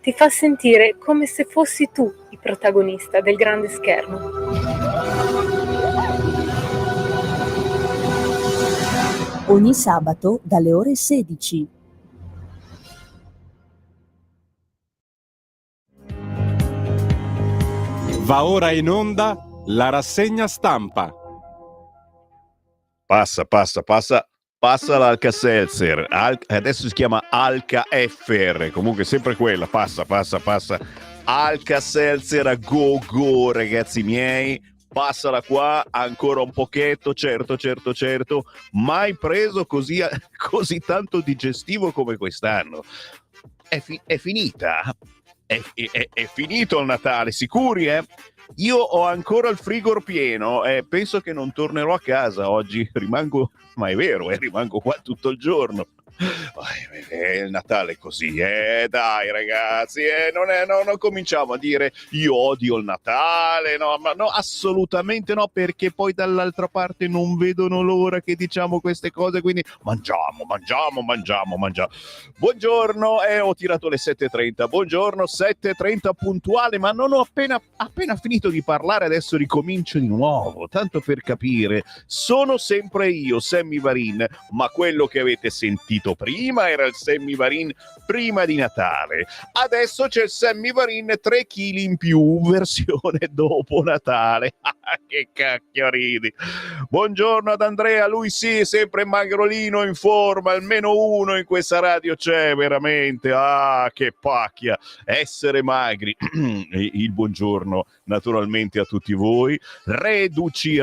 ti fa sentire come se fossi tu il protagonista del grande schermo. Ogni sabato dalle ore 16. Va ora in onda la rassegna stampa. Passa l'Alka-Seltzer, adesso si chiama Alka-FR, comunque sempre quella, passa. Alka-Seltzer a go, ragazzi miei, passala qua, ancora un pochetto, certo, mai preso così tanto digestivo come quest'anno. È finita? È finito il Natale, sicuri, eh? Io ho ancora il frigor pieno e penso che non tornerò a casa oggi, rimango qua tutto il giorno. Il Natale è così, dai ragazzi, non cominciamo a dire io odio il Natale, no, assolutamente no, perché poi dall'altra parte non vedono l'ora che diciamo queste cose, quindi mangiamo. Buongiorno, ho tirato le 7.30, buongiorno, 7.30 puntuale, ma non ho appena finito di parlare, adesso ricomincio di nuovo, tanto per capire, sono sempre io, Sammy Varin, ma quello che avete sentito prima era il Sammy Varin prima di Natale, adesso c'è il Sammy Varin 3 kg in più, versione dopo Natale. Che cacchio ridi. Buongiorno ad Andrea, lui sì, sempre magrolino, in forma, almeno uno in questa radio c'è, veramente, che pacchia essere magri. Il buongiorno naturalmente a tutti voi, reduci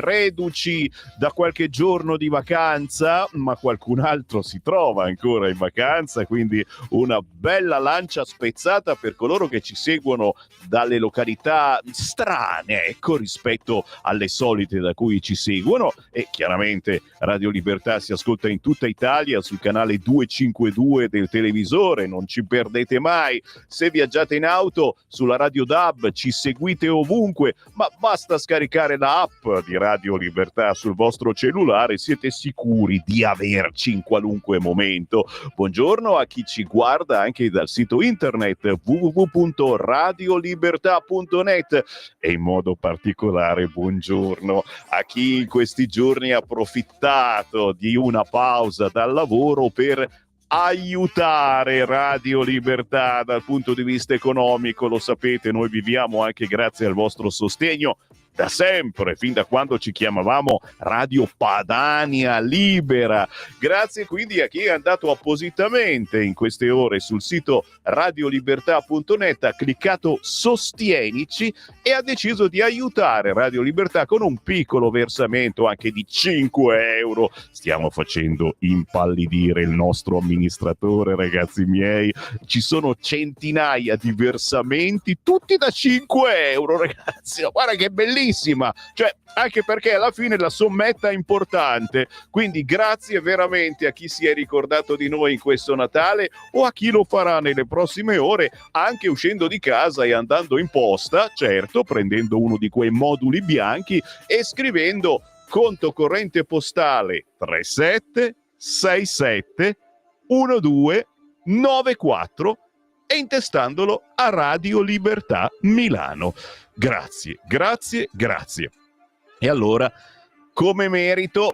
da qualche giorno di vacanza, ma qualcun altro si trova ancora in vacanza, quindi una bella lancia spezzata per coloro che ci seguono dalle località strane, ecco, rispetto alle solite da cui ci seguono, e chiaramente Radio Libertà si ascolta in tutta Italia sul canale 252 del televisore, non ci perdete mai. Se viaggiate in auto sulla Radio DAB ci seguite ovunque, ma basta scaricare la app di Radio Libertà sul vostro cellulare, siete sicuri di averci in qualunque momento. Buongiorno a chi ci guarda anche dal sito internet www.radiolibertà.net e in modo particolare buongiorno a chi in questi giorni ha approfittato di una pausa dal lavoro per aiutare Radio Libertà dal punto di vista economico. Lo sapete, noi viviamo anche grazie al vostro sostegno da sempre, fin da quando ci chiamavamo Radio Padania Libera. Grazie quindi a chi è andato appositamente in queste ore sul sito radiolibertà.net, ha cliccato Sostienici e ha deciso di aiutare Radio Libertà con un piccolo versamento anche di 5 euro. Stiamo facendo impallidire il nostro amministratore, ragazzi miei. Ci sono centinaia di versamenti, tutti da 5 euro, ragazzi. Guarda che bellissima, cioè anche perché alla fine la sommetta è importante, quindi grazie veramente a chi si è ricordato di noi in questo Natale o a chi lo farà nelle prossime ore, anche uscendo di casa e andando in posta, certo, prendendo uno di quei moduli bianchi e scrivendo conto corrente postale 3767 1294 e intestandolo a Radio Libertà Milano. Grazie. E allora, come merito,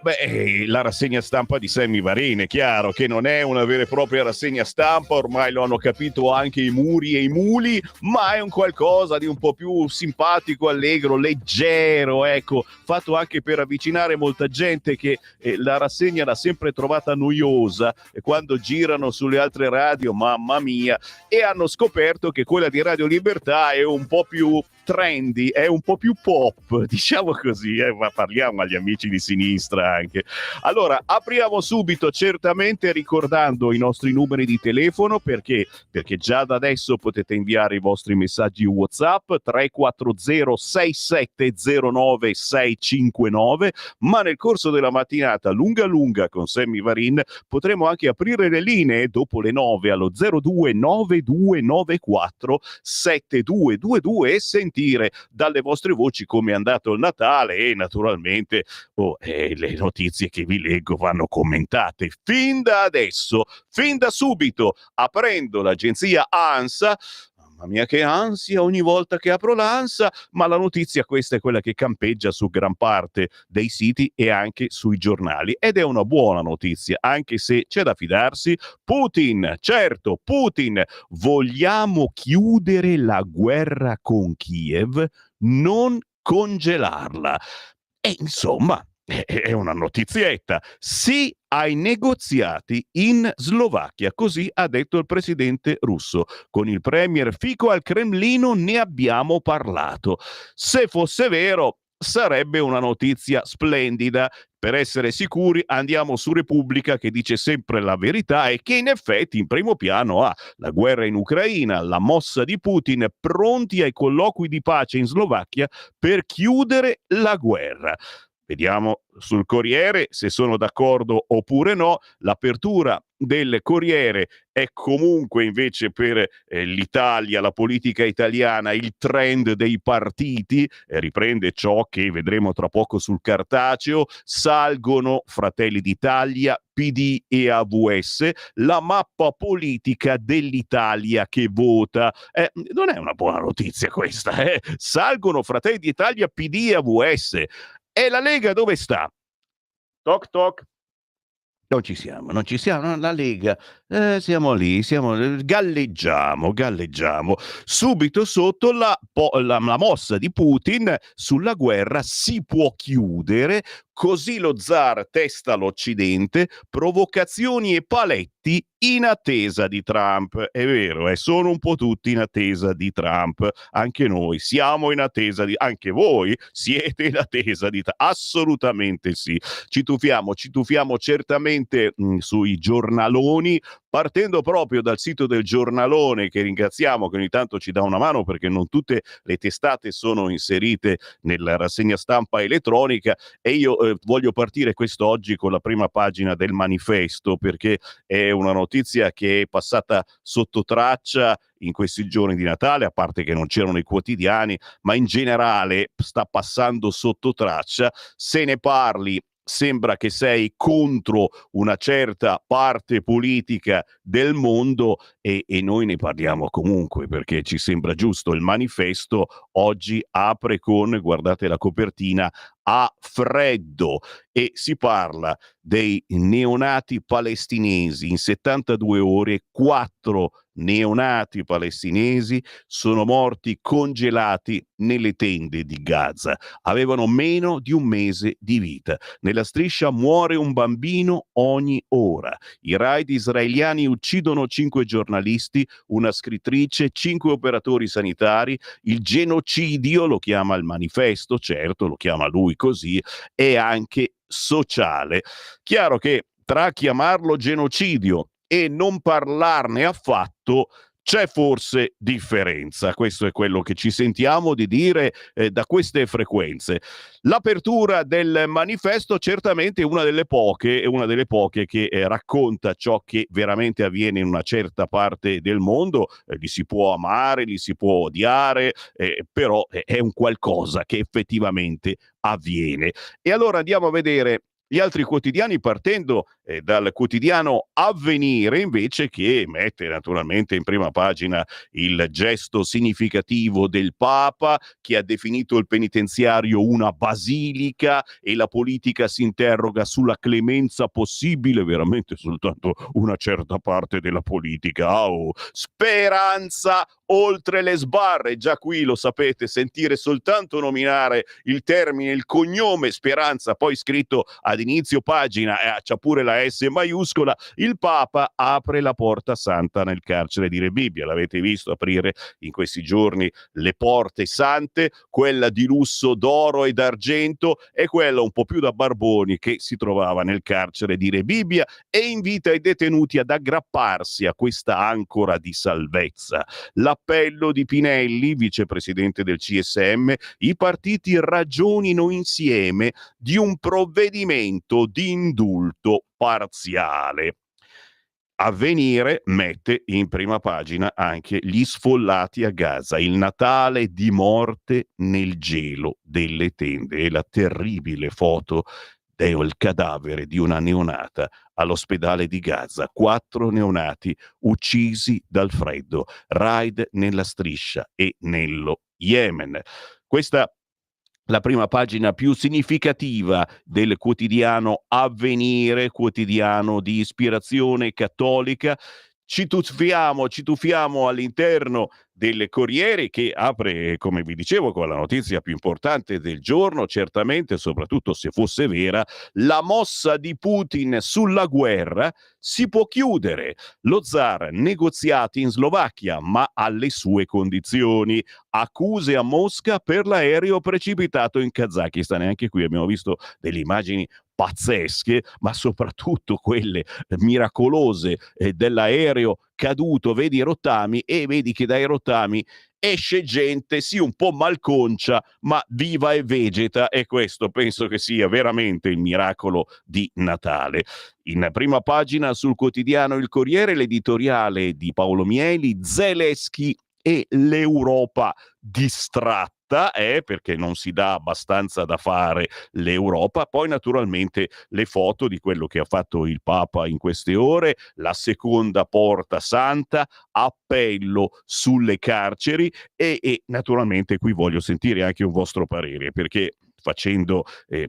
la rassegna stampa di Sammy Varin, è chiaro che non è una vera e propria rassegna stampa, ormai lo hanno capito anche i muri e i muli, ma è un qualcosa di un po' più simpatico, allegro, leggero, ecco, fatto anche per avvicinare molta gente che la rassegna l'ha sempre trovata noiosa quando girano sulle altre radio, mamma mia, e hanno scoperto che quella di Radio Libertà è un po' più trendy, è un po' più pop, diciamo così, ma parliamo agli amici di sinistra anche. Allora, apriamo subito, certamente ricordando i nostri numeri di telefono, perché già da adesso potete inviare i vostri messaggi WhatsApp 340 6709 659, ma nel corso della mattinata lunga con Sammy Varin potremo anche aprire le linee dopo le 9 allo 029294 7222 e sentire dalle vostre voci come è andato il Natale e naturalmente le notizie che vi leggo vanno commentate fin da adesso, fin da subito, aprendo l'agenzia ANSA. mamma mia che ansia ogni volta che apro l'ANSA, ma la notizia questa è quella che campeggia su gran parte dei siti e anche sui giornali, ed è una buona notizia, anche se c'è da fidarsi. Putin, certo, Putin, vogliamo chiudere la guerra con Kiev, non congelarla. E insomma, è una notizietta. Sì ai negoziati in Slovacchia, così ha detto il presidente russo. Con il premier Fico al Cremlino ne abbiamo parlato. Se fosse vero, sarebbe una notizia splendida. Per essere sicuri andiamo su Repubblica, che dice sempre la verità e che in effetti in primo piano ha la guerra in Ucraina, la mossa di Putin, pronti ai colloqui di pace in Slovacchia per chiudere la guerra. Vediamo sul Corriere se sono d'accordo oppure no. L'apertura del Corriere è comunque invece per l'Italia, la politica italiana, il trend dei partiti, riprende ciò che vedremo tra poco sul cartaceo. Salgono Fratelli d'Italia, PD e AVS, la mappa politica dell'Italia che vota. Non è una buona notizia questa, eh? Salgono Fratelli d'Italia, PD e AVS. E la Lega dove sta? Toc toc. Non ci siamo, non ci siamo, la Lega, siamo lì, galleggiamo. Subito sotto la mossa di Putin sulla guerra si può chiudere, così lo zar testa l'Occidente, provocazioni e paletti in attesa di Trump. È vero, sono un po' tutti in attesa di Trump, anche noi siamo in attesa di, anche voi siete in attesa di Trump, assolutamente sì. Ci tuffiamo certamente sui giornaloni, partendo proprio dal sito del Giornalone, che ringraziamo, che ogni tanto ci dà una mano perché non tutte le testate sono inserite nella rassegna stampa elettronica, e io voglio partire quest'oggi con la prima pagina del Manifesto, perché è una notizia che è passata sotto traccia in questi giorni di Natale, a parte che non c'erano i quotidiani, ma in generale sta passando sotto traccia. Se ne parli sembra che sei contro una certa parte politica del mondo, e noi ne parliamo comunque perché ci sembra giusto. Il Manifesto oggi apre con, guardate la copertina, a freddo, e si parla dei neonati palestinesi. In 72 ore 4 neonati palestinesi sono morti congelati nelle tende di Gaza. Avevano meno di un mese di vita. Nella striscia muore un bambino ogni ora. I raid israeliani uccidono 5 giornalisti, una scrittrice, 5 operatori sanitari. Il genocidio, lo chiama il Manifesto, certo, lo chiama lui così, è anche sociale. Chiaro che tra chiamarlo genocidio e non parlarne affatto c'è forse differenza. Questo è quello che ci sentiamo di dire da queste frequenze. L'apertura del Manifesto certamente è una delle poche che racconta ciò che veramente avviene in una certa parte del mondo. Li si può amare, li si può odiare, però è un qualcosa che effettivamente avviene. E allora andiamo a vedere gli altri quotidiani, partendo dal quotidiano Avvenire, invece, che mette naturalmente in prima pagina il gesto significativo del Papa, che ha definito il penitenziario una basilica, e la politica si interroga sulla clemenza possibile. Veramente soltanto una certa parte della politica. Oh, Speranza oltre le sbarre. Già qui lo sapete, sentire soltanto nominare il termine, il cognome Speranza, poi scritto ad inizio pagina, c'ha pure la S maiuscola. Il Papa apre la porta santa nel carcere di Rebibbia. L'avete visto aprire in questi giorni le porte sante, quella di lusso d'oro e d'argento e quella un po' più da barboni che si trovava nel carcere di Rebibbia, e invita i detenuti ad aggrapparsi a questa ancora di salvezza. L'appello di Pinelli, vicepresidente del CSM: i partiti ragionino insieme di un provvedimento di indulto parziale. Avvenire mette in prima pagina anche gli sfollati a Gaza, il Natale di morte nel gelo delle tende, e la terribile foto del cadavere di una neonata all'ospedale di Gaza. 4 neonati uccisi dal freddo. Raid nella striscia e nello Yemen. Questa la prima pagina più significativa del quotidiano Avvenire, quotidiano di ispirazione cattolica. Ci tuffiamo all'interno del Corriere, che apre, come vi dicevo, con la notizia più importante del giorno, certamente, soprattutto se fosse vera: la mossa di Putin sulla guerra si può chiudere. Lo zar, negoziati in Slovacchia, ma alle sue condizioni. Accuse a Mosca per l'aereo precipitato in Kazakistan. E anche qui abbiamo visto delle immagini pazzesche, ma soprattutto quelle miracolose dell'aereo caduto. Vedi i rottami e vedi che dai rottami esce gente, sì, un po' malconcia, ma viva e vegeta, e questo penso che sia veramente il miracolo di Natale. In prima pagina sul quotidiano Il Corriere l'editoriale di Paolo Mieli, Zelensky e l'Europa distratta, perché non si dà abbastanza da fare l'Europa. Poi naturalmente le foto di quello che ha fatto il Papa in queste ore, la seconda porta santa, appello sulle carceri e naturalmente qui voglio sentire anche un vostro parere, perché facendo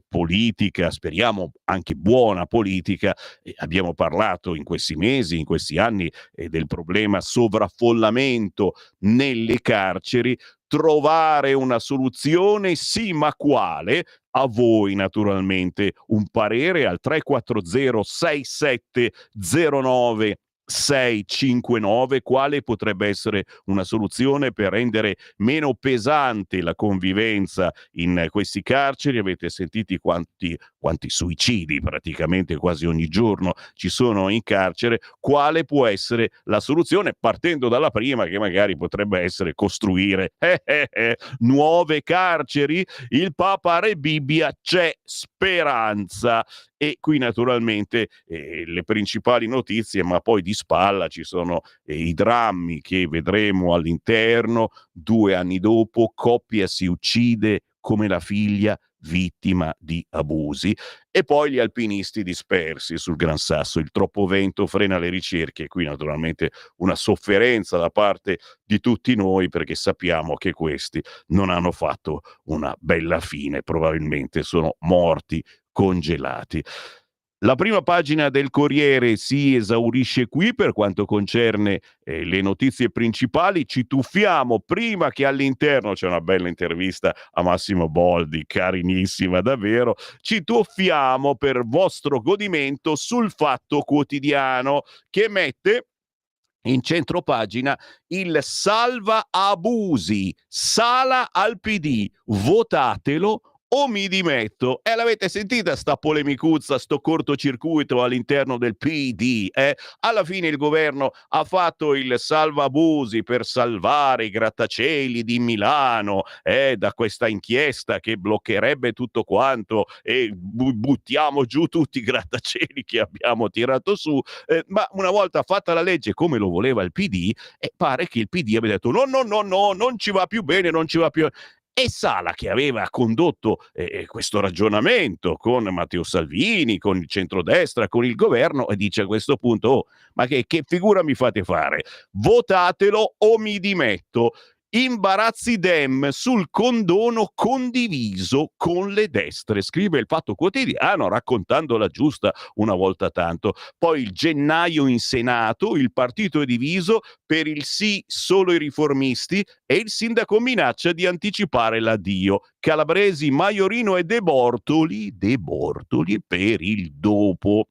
politica, speriamo anche buona politica, abbiamo parlato in questi mesi, in questi anni del problema sovraffollamento nelle carceri. Trovare una soluzione, sì, ma quale? A voi naturalmente un parere al 340 6709 659. Quale potrebbe essere una soluzione per rendere meno pesante la convivenza in questi carceri? Avete sentito quanti suicidi praticamente quasi ogni giorno ci sono in carcere. Quale può essere la soluzione? Partendo dalla prima, che magari potrebbe essere costruire nuove carceri. Il Papa Re Bibbia, c'è speranza. E qui naturalmente le principali notizie, ma poi di spalla ci sono i drammi che vedremo all'interno. 2 anni dopo, coppia si uccide come la figlia vittima di abusi. E poi gli alpinisti dispersi sul Gran Sasso, il troppo vento frena le ricerche. Qui naturalmente una sofferenza da parte di tutti noi, perché sappiamo che questi non hanno fatto una bella fine, probabilmente sono morti congelati. La prima pagina del Corriere si esaurisce qui per quanto concerne le notizie principali. Ci tuffiamo prima che all'interno c'è una bella intervista a Massimo Boldi, carinissima davvero. Ci tuffiamo per vostro godimento sul Fatto Quotidiano, che mette in centropagina il salva abusi, Sala al PD, votatelo o mi dimetto. L'avete sentita sta polemicuzza, sto cortocircuito all'interno del PD? Alla fine il governo ha fatto il salva abusi per salvare i grattacieli di Milano da questa inchiesta che bloccherebbe tutto quanto, e buttiamo giù tutti i grattacieli che abbiamo tirato su. Ma una volta fatta la legge come lo voleva il PD, pare che il PD abbia detto no, non ci va più bene, non ci va più. E Sala, che aveva condotto questo ragionamento con Matteo Salvini, con il centrodestra, con il governo, e dice a questo punto: oh, ma che figura mi fate fare? Votatelo o mi dimetto. Imbarazzi Dem sul condono condiviso con le destre, scrive il Fatto Quotidiano, raccontando la giusta una volta tanto. Poi il gennaio in Senato, il partito è diviso, per il sì solo i riformisti e il sindaco minaccia di anticipare l'addio. Calabresi, Maiorino e De Bortoli per il dopo.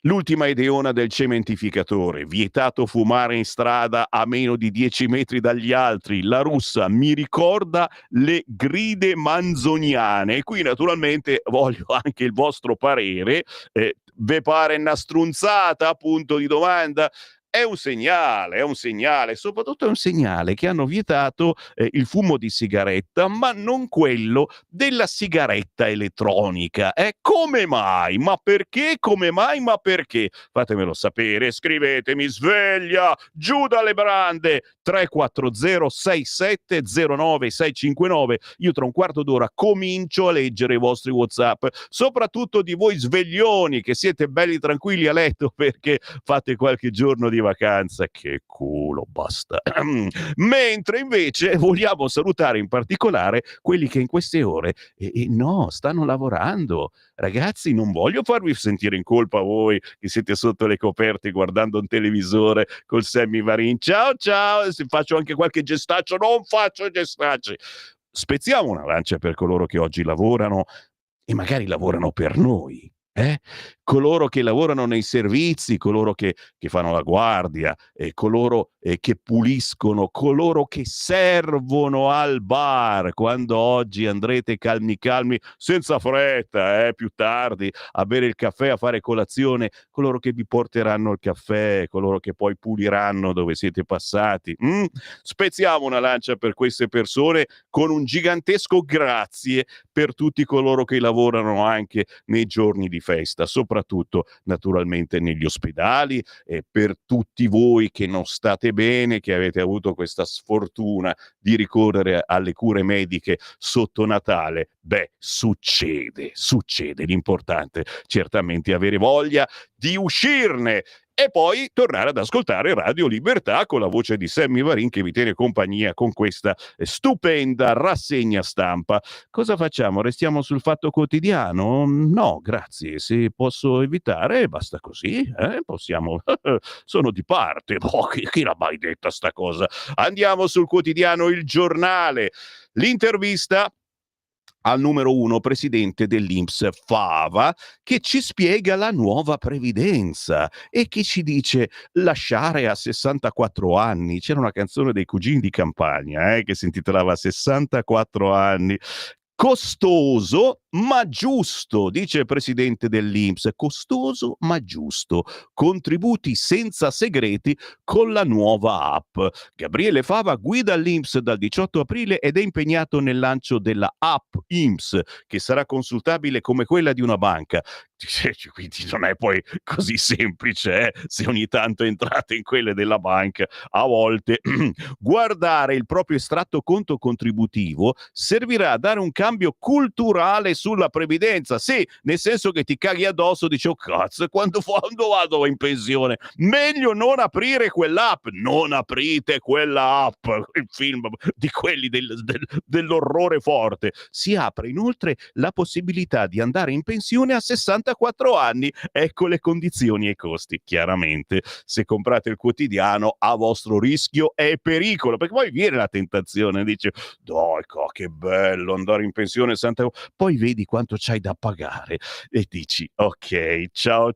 L'ultima ideona del cementificatore: vietato fumare in strada a meno di 10 metri dagli altri. La Russa mi ricorda le gride manzoniane. E qui naturalmente voglio anche il vostro parere. Ve pare una strunzata? Punto di domanda. è un segnale, soprattutto è un segnale che hanno vietato il fumo di sigaretta, ma non quello della sigaretta elettronica. Come mai? Ma perché? Come mai? Ma perché? Fatemelo sapere, scrivetemi, sveglia, giù dalle brande, 340 6709 659. Io tra un quarto d'ora comincio a leggere i vostri WhatsApp, soprattutto di voi sveglioni che siete belli tranquilli a letto perché fate qualche giorno di vacanza. Che culo, basta. Mentre invece vogliamo salutare in particolare quelli che in queste ore no, stanno lavorando. Ragazzi, non voglio farvi sentire in colpa voi che siete sotto le coperte guardando un televisore col Sammy Varin. Ciao ciao, se faccio anche qualche gestaccio, non faccio gestacci. Spezziamo una lancia per coloro che oggi lavorano e magari lavorano per noi. Coloro che lavorano nei servizi, coloro che fanno la guardia, coloro che puliscono, coloro che servono al bar, quando oggi andrete calmi calmi, senza fretta, più tardi, a bere il caffè, a fare colazione, coloro che vi porteranno il caffè, coloro che poi puliranno dove siete passati. Spezziamo una lancia per queste persone con un gigantesco grazie per tutti coloro che lavorano anche nei giorni di festa, soprattutto naturalmente negli ospedali, e per tutti voi che non state bene, che avete avuto questa sfortuna di ricorrere alle cure mediche sotto Natale. Succede. L'importante certamente è avere voglia di uscirne e poi tornare ad ascoltare Radio Libertà con la voce di Sammy Varin che vi tiene compagnia con questa stupenda rassegna stampa. Cosa facciamo? Restiamo sul Fatto Quotidiano? No, grazie. Se posso evitare, basta così. Possiamo. Sono di parte. Chi l'ha mai detta sta cosa? Andiamo sul quotidiano Il Giornale. L'intervista al numero 1 presidente dell'INPS Fava, che ci spiega la nuova previdenza e che ci dice lasciare a 64 anni. C'era una canzone dei Cugini di Campagna che si intitolava 64 anni. Costoso ma giusto, dice il presidente dell'INPS, costoso ma giusto, contributi senza segreti con la nuova app. Gabriele Fava guida l'INPS dal 18 aprile ed è impegnato nel lancio della app INPS, che sarà consultabile come quella di una banca. Quindi non è poi così semplice, se ogni tanto entrate in quelle della banca, a volte guardare il proprio estratto conto contributivo servirà a dare un cambio culturale sulla previdenza. Sì, nel senso che ti caghi addosso, dici oh cazzo, quando vado in pensione? Meglio non aprire quell'app. Non aprite quella app, il film di quelli dell'orrore forte. Si apre inoltre la possibilità di andare in pensione a 64 anni. Ecco le condizioni e i costi. Chiaramente, se comprate il quotidiano a vostro rischio e pericolo, perché poi viene la tentazione, dice dai, che bello andare in pensione 60, poi vedi quanto c'hai da pagare e dici ok, ciao.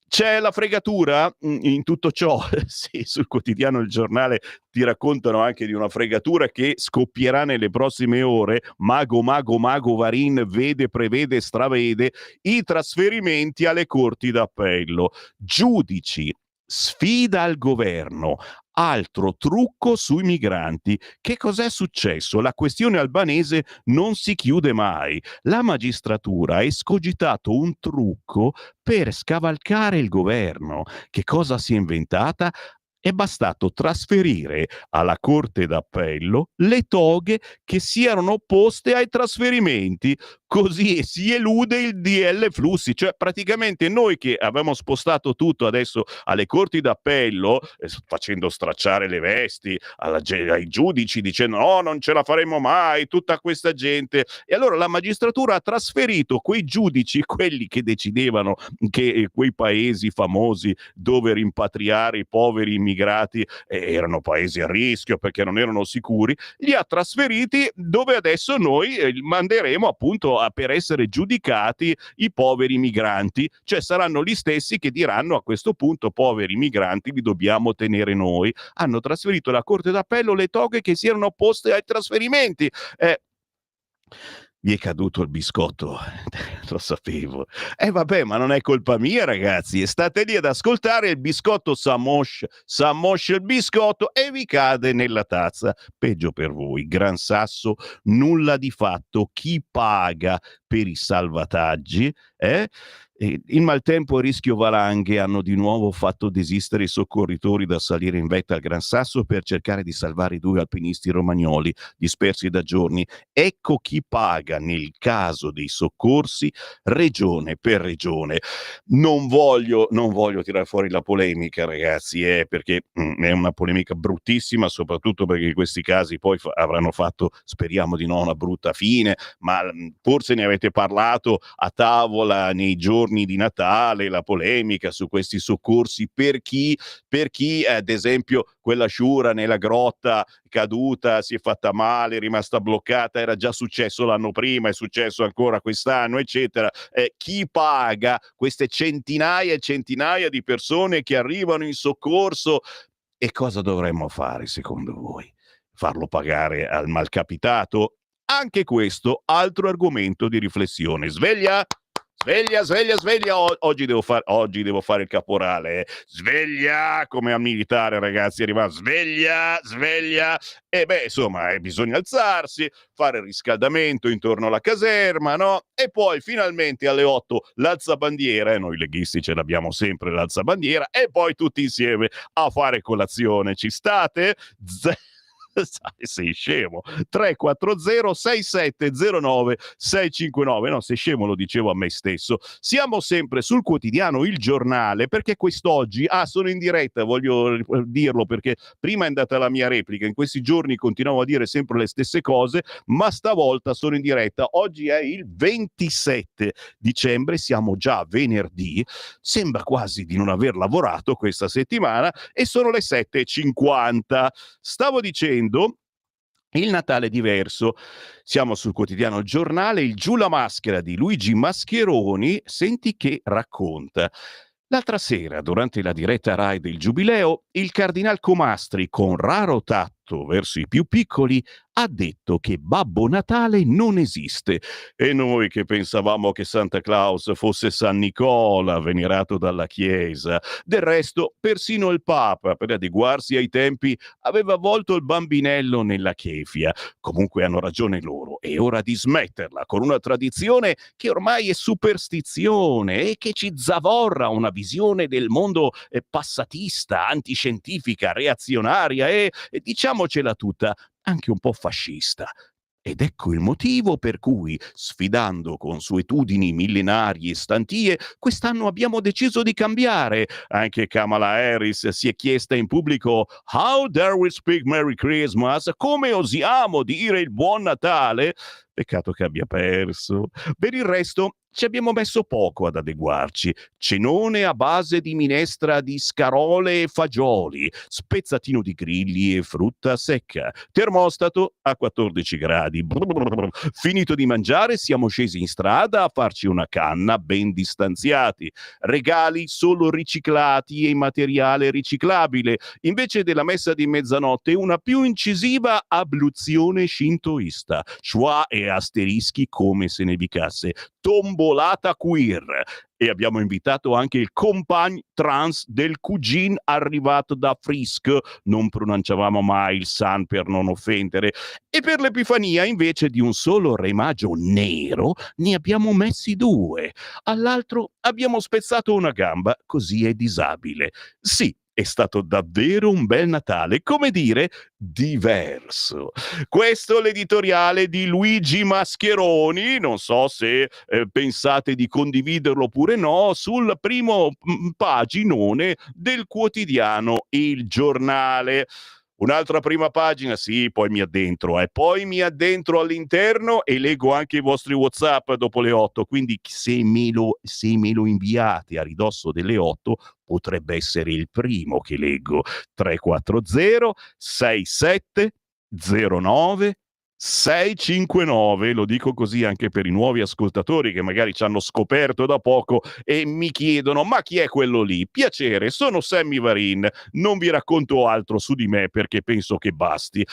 C'è la fregatura in tutto ciò? Sì, sul quotidiano Il Giornale ti raccontano anche di una fregatura che scoppierà nelle prossime ore. Mago Varin vede, prevede, stravede i trasferimenti alle corti d'appello. Giudici, sfida al governo. Altro trucco sui migranti. Che cos'è successo? La questione albanese non si chiude mai. La magistratura ha escogitato un trucco per scavalcare il governo. Che cosa si è inventata? È bastato trasferire alla Corte d'Appello le toghe che si erano opposte ai trasferimenti, così si elude il DL Flussi. Cioè praticamente noi che avevamo spostato tutto adesso alle Corti d'Appello, facendo stracciare le vesti ai giudici dicendo no, non ce la faremo mai, tutta questa gente, e allora la magistratura ha trasferito quei giudici, quelli che decidevano che quei paesi famosi dove rimpatriare i poveri immigrati erano paesi a rischio perché non erano sicuri, li ha trasferiti dove adesso noi manderemo appunto per essere giudicati i poveri migranti. Cioè saranno gli stessi che diranno a questo punto poveri migranti li dobbiamo tenere noi. Hanno trasferito alla Corte d'Appello le toghe che si erano opposte ai trasferimenti. gli è caduto il biscotto. Lo sapevo. Vabbè, ma non è colpa mia, ragazzi. State lì ad ascoltare, il biscotto s'ammoscia il biscotto e vi cade nella tazza. Peggio per voi. Gran Sasso, nulla di fatto. Chi paga per i salvataggi? Il maltempo e rischio valanghe hanno di nuovo fatto desistere i soccorritori da salire in vetta al Gran Sasso per cercare di salvare i 2 alpinisti romagnoli dispersi da giorni. Ecco chi paga nel caso dei soccorsi, regione per regione. Non voglio tirare fuori la polemica, ragazzi, perché è una polemica bruttissima, soprattutto perché in questi casi poi avranno fatto, speriamo di no, una brutta fine, ma forse ne avete parlato a tavola nei giorni di Natale, la polemica su questi soccorsi per chi ad esempio quella sciura nella grotta caduta, si è fatta male, è rimasta bloccata, era già successo l'anno prima, è successo ancora quest'anno, eccetera. Chi paga queste centinaia e centinaia di persone che arrivano in soccorso? E cosa dovremmo fare secondo voi? Farlo pagare al malcapitato? Anche questo altro argomento di riflessione. Sveglia! Sveglia, sveglia, sveglia. Oggi devo fare il caporale. Sveglia, come al militare, ragazzi, arriva. Sveglia, sveglia. Insomma, bisogna alzarsi, fare il riscaldamento intorno alla caserma, no? E poi finalmente alle 8 l'alzabandiera, noi leghisti ce l'abbiamo sempre l'alzabandiera, e poi tutti insieme a fare colazione. Ci state? Sei scemo. 340 6709 659. No, sei scemo, lo dicevo a me stesso. Siamo sempre sul quotidiano Il Giornale, perché quest'oggi sono in diretta, voglio dirlo perché prima è andata la mia replica, in questi giorni continuavo a dire sempre le stesse cose, ma stavolta sono in diretta. Oggi è il 27 dicembre, siamo già venerdì, sembra quasi di non aver lavorato questa settimana e sono le 7:50. Stavo dicendo, il Natale è diverso. Siamo sul quotidiano Il Giornale, il Giù la maschera di Luigi Mascheroni, senti che racconta. L'altra sera, durante la diretta Rai del Giubileo, il cardinal Comastri, con raro tatto verso i più piccoli, ha detto che Babbo Natale non esiste. E noi che pensavamo che Santa Claus fosse San Nicola, venerato dalla Chiesa. Del resto, persino il Papa, per adeguarsi ai tempi, aveva avvolto il bambinello nella chefia. Comunque hanno ragione loro, è ora di smetterla con una tradizione che ormai è superstizione e che ci zavorra una visione del mondo passatista, antiscientifica, reazionaria e diciamocela tutta, anche un po' fascista. Ed ecco il motivo per cui, sfidando consuetudini millenarie e stantie, quest'anno abbiamo deciso di cambiare. Anche Kamala Harris si è chiesta in pubblico "How dare we speak Merry Christmas?" Come osiamo dire il Buon Natale? Peccato che abbia perso. Per il resto ci abbiamo messo poco ad adeguarci. Cenone a base di minestra di scarole e fagioli, spezzatino di grilli e frutta secca, termostato a 14 gradi. Finito di mangiare, siamo scesi in strada a farci una canna ben distanziati. Regali solo riciclati e materiale riciclabile. Invece della messa di mezzanotte, una più incisiva abluzione shintoista. Schwa e asterischi come se nevicasse. Tombolata queer. E abbiamo invitato anche il compagno trans del cugin arrivato da Frisk. Non pronunciavamo mai il San per non offendere. E per l'Epifania, invece di un solo Re Magio nero, ne abbiamo messi 2. All'altro abbiamo spezzato una gamba, così è disabile. Sì, è stato davvero un bel Natale, come dire, diverso. Questo è l'editoriale di Luigi Mascheroni, non so se pensate di condividerlo oppure no, sul primo paginone del quotidiano Il Giornale. Un'altra prima pagina, sì, poi mi addentro all'interno e leggo anche i vostri WhatsApp dopo le 8, quindi se me lo inviate a ridosso delle 8 potrebbe essere il primo che leggo. 340 6709 659, lo dico così anche per i nuovi ascoltatori che magari ci hanno scoperto da poco e mi chiedono: ma chi è quello lì? Piacere, sono Sammy Varin, non vi racconto altro su di me perché penso che basti.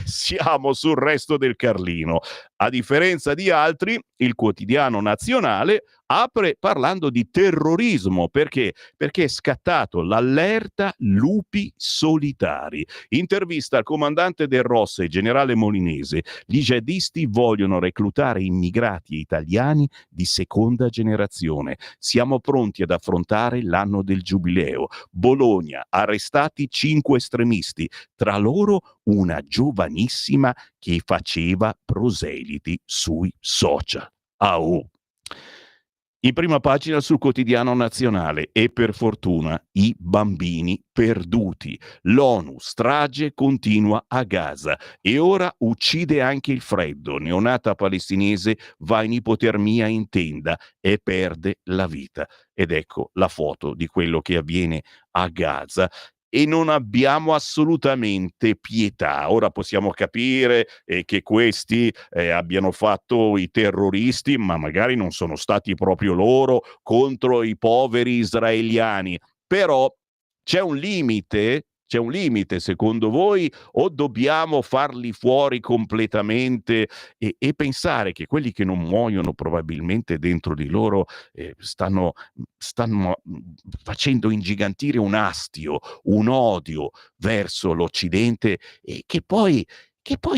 siamo sul resto del Carlino. A differenza di altri, il quotidiano nazionale apre parlando di terrorismo. Perché? Perché è scattato l'allerta lupi solitari. Intervista al comandante del ROS e generale Molinese. Gli jihadisti vogliono reclutare immigrati italiani di seconda generazione. Siamo pronti ad affrontare l'anno del giubileo. Bologna, arrestati 5 estremisti, tra loro una giovanissima che faceva proseliti sui social. Au. In prima pagina sul quotidiano nazionale e per fortuna i bambini perduti. L'ONU strage continua a Gaza e ora uccide anche il freddo. Neonata palestinese va in ipotermia in tenda e perde la vita. Ed ecco la foto di quello che avviene a Gaza. E non abbiamo assolutamente pietà. Ora possiamo capire che questi abbiano fatto i terroristi, ma magari non sono stati proprio loro contro i poveri israeliani. Però c'è un limite? C'è un limite secondo voi o dobbiamo farli fuori completamente e pensare che quelli che non muoiono probabilmente dentro di loro stanno facendo ingigantire un astio, un odio verso l'Occidente e che poi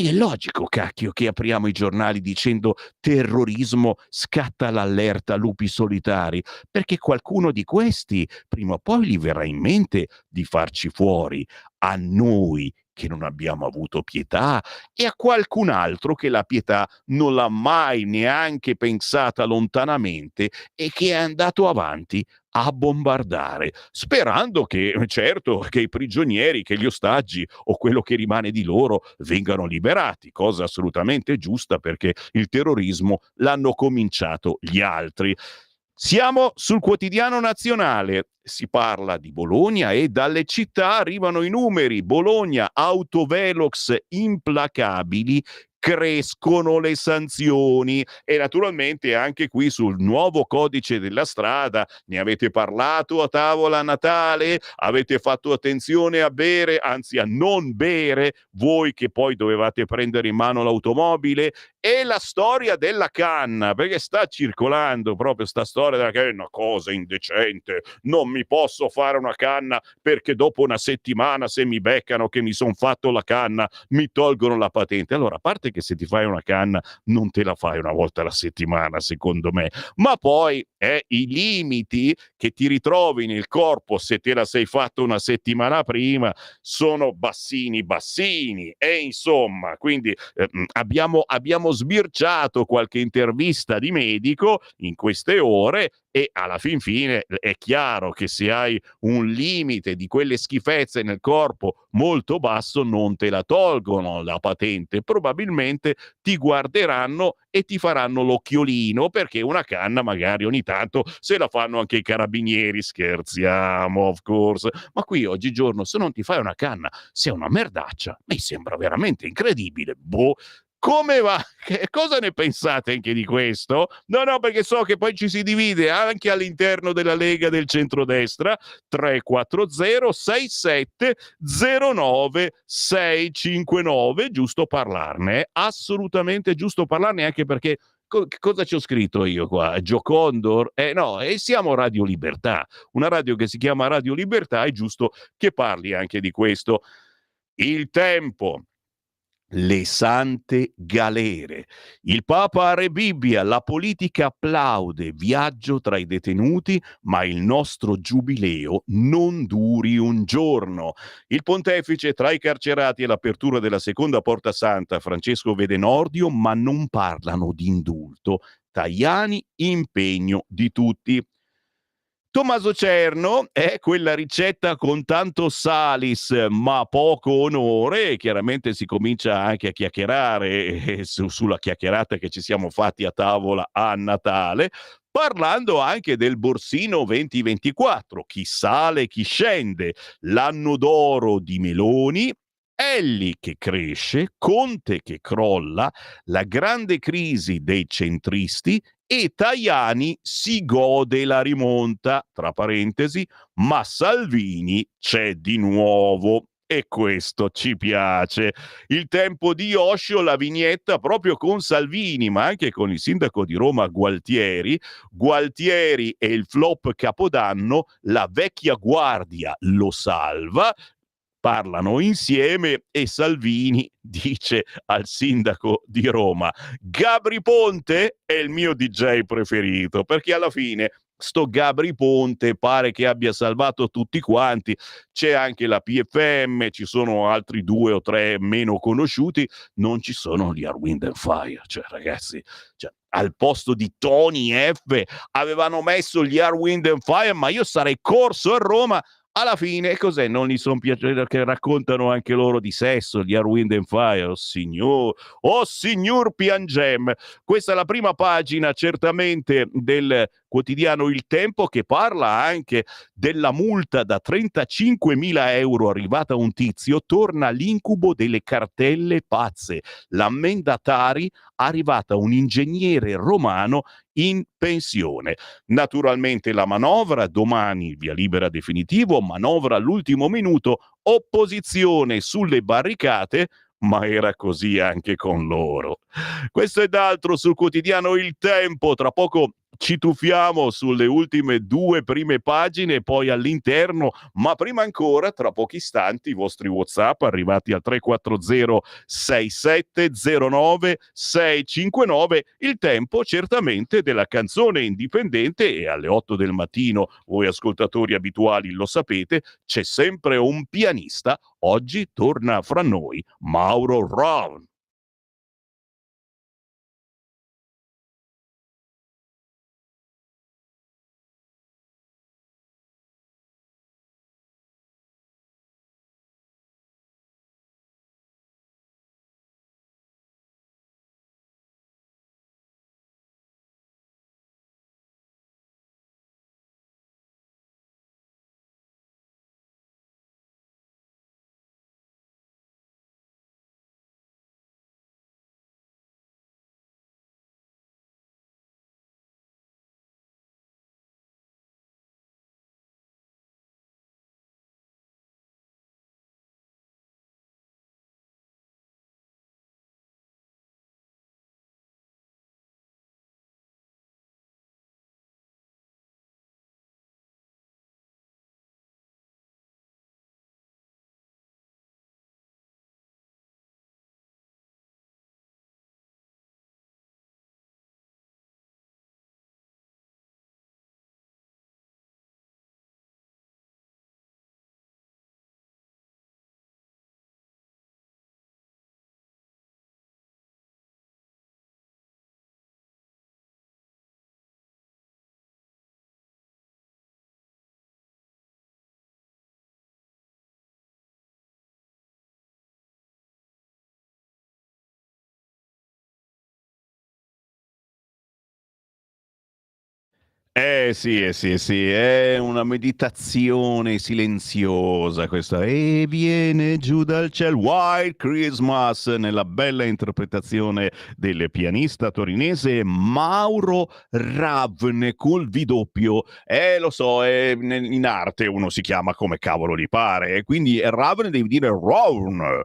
è logico, cacchio, che apriamo i giornali dicendo terrorismo, scatta l'allerta lupi solitari, perché qualcuno di questi prima o poi gli verrà in mente di farci fuori, a noi che non abbiamo avuto pietà e a qualcun altro che la pietà non l'ha mai neanche pensata lontanamente e che è andato avanti a bombardare, sperando che, certo, che i prigionieri, che gli ostaggi o quello che rimane di loro vengano liberati, cosa assolutamente giusta perché il terrorismo l'hanno cominciato gli altri. Siamo sul quotidiano nazionale, si parla di Bologna e dalle città arrivano i numeri. Bologna, autovelox implacabili, crescono le sanzioni e naturalmente anche qui sul nuovo codice della strada ne avete parlato a tavola a Natale, avete fatto attenzione a bere, anzi a non bere, voi che poi dovevate prendere in mano l'automobile. E la storia della canna, perché sta circolando proprio sta storia della canna, è una cosa indecente, non mi posso fare una canna perché dopo una settimana se mi beccano che mi son fatto la canna mi tolgono la patente. Allora, a parte che se ti fai una canna non te la fai una volta alla settimana, secondo me, ma poi i limiti che ti ritrovi nel corpo se te la sei fatta una settimana prima sono bassini e insomma, quindi abbiamo sbirciato qualche intervista di medico in queste ore e alla fin fine è chiaro che se hai un limite di quelle schifezze nel corpo molto basso non te la tolgono la patente, probabilmente ti guarderanno e ti faranno l'occhiolino perché una canna magari ogni tanto se la fanno anche i carabinieri, scherziamo of course, ma qui oggigiorno se non ti fai una canna sei una merdaccia, mi sembra veramente incredibile, boh. Come va? Che cosa ne pensate anche di questo? No, perché so che poi ci si divide anche all'interno della Lega del centrodestra. 340 67 09 659, giusto parlarne, assolutamente giusto parlarne anche perché cosa ci ho scritto io qua? Giocondor? No, siamo Radio Libertà, una radio che si chiama Radio Libertà, è giusto che parli anche di questo. Il Tempo. Le sante galere. Il Papa a Rebibbia, la politica applaude, viaggio tra i detenuti, ma il nostro giubileo non duri un giorno. Il pontefice tra i carcerati e l'apertura della seconda Porta Santa, Francesco vede Nordio, ma non parlano di indulto. Tajani, impegno di tutti. Tommaso Cerno è quella ricetta con tanto salis ma poco onore, chiaramente si comincia anche a chiacchierare sulla chiacchierata che ci siamo fatti a tavola a Natale, parlando anche del Borsino 2024, chi sale, chi scende, l'anno d'oro di Meloni, Elli che cresce, Conte che crolla, la grande crisi dei centristi e Tajani si gode la rimonta, tra parentesi, ma Salvini c'è di nuovo. e questo ci piace. Il tempo di Osho, la vignetta proprio con Salvini, ma anche con il sindaco di Roma Gualtieri. Gualtieri e il flop Capodanno, la vecchia guardia lo salva. Parlano insieme e Salvini dice al sindaco di Roma: Gabri Ponte è il mio DJ preferito, perché alla fine sto Gabri Ponte pare che abbia salvato tutti quanti. C'è anche la PFM, ci sono altri 2 o 3 meno conosciuti, non ci sono gli Earth, Wind Fire. Cioè ragazzi, cioè, al posto di Tony F avevano messo gli Earth, Wind Fire, ma io sarei corso a Roma. Alla fine, cos'è? Non gli sono piaciuti, che raccontano anche loro di sesso, gli Earth, Wind Fire. Oh signor Piangem. Questa è la prima pagina certamente del quotidiano Il Tempo, che parla anche della multa da 35.000 euro arrivata a un tizio. Torna l'incubo delle cartelle pazze. L'ammendatari arrivata un ingegnere romano in pensione. Naturalmente la manovra, domani via libera definitivo, manovra all'ultimo minuto, opposizione sulle barricate, ma era così anche con loro. Questo ed altro sul quotidiano Il Tempo. Tra poco ci tuffiamo sulle ultime 2 prime pagine e poi all'interno, ma prima ancora, tra pochi istanti, i vostri WhatsApp arrivati al 340 6709 659. Il tempo certamente della canzone indipendente, e alle 8 del mattino, voi ascoltatori abituali lo sapete, c'è sempre un pianista. Oggi torna fra noi Mauro Ravn. Sì, è una meditazione silenziosa questa. E viene giù dal cielo White Christmas, nella bella interpretazione del pianista torinese Mauro Ravn col V doppio. Lo so, in arte uno si chiama come cavolo gli pare, e quindi Ravn devi dire Ravn,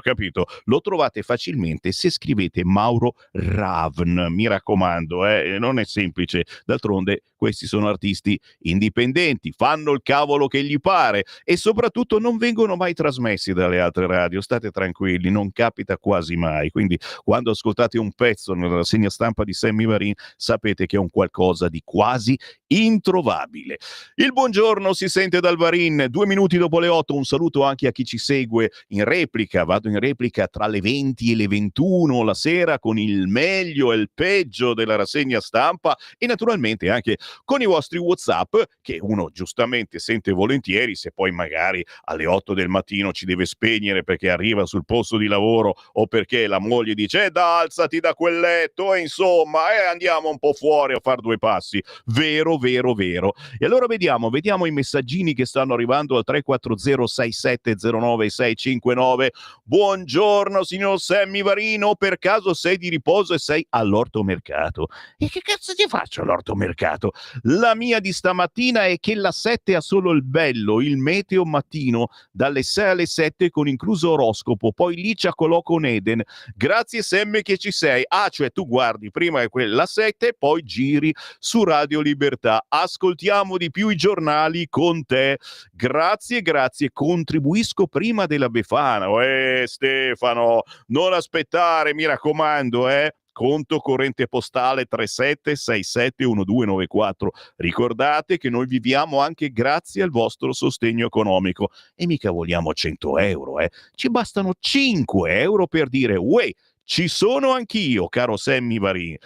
capito? Lo trovate facilmente se scrivete Mauro Ravn, mi raccomando, non è semplice. D'altronde questi sono artisti indipendenti, fanno il cavolo che gli pare e soprattutto non vengono mai trasmessi dalle altre radio. State tranquilli, non capita quasi mai. Quindi quando ascoltate un pezzo nella rassegna stampa di Sammy Varin, sapete che è un qualcosa di quasi introvabile. Il buongiorno si sente dal Varin. 2 minuti dopo le 8, un saluto anche a chi ci segue in replica. Vado in replica tra le 20 e le 21 la sera con il meglio e il peggio della rassegna stampa, e naturalmente anche con i vostri WhatsApp, che uno giustamente sente volentieri se poi magari alle 8 del mattino ci deve spegnere perché arriva sul posto di lavoro, o perché la moglie dice alzati da quel letto, e insomma andiamo un po' fuori a far 2 passi. Vero. E allora vediamo i messaggini che stanno arrivando al 340 6709 659. Buongiorno signor Sammy Varino, per caso sei di riposo e sei all'ortomercato? E che cazzo ti faccio all'ortomercato? corto mercato. La mia di stamattina è che la 7 ha solo il bello, il meteo mattino dalle 6 alle 7 con incluso oroscopo, poi lì c'è colloco con Eden. Grazie Semme che ci sei. Ah, cioè tu guardi prima è quella 7 poi giri su Radio Libertà. Ascoltiamo di più i giornali con te. Grazie, contribuisco prima della Befana. Stefano, non aspettare, mi raccomando, Conto corrente postale 37671294. Ricordate che noi viviamo anche grazie al vostro sostegno economico e mica vogliamo 100 euro, ci bastano 5 euro per dire uè, ci sono anch'io, caro Sammy Varin.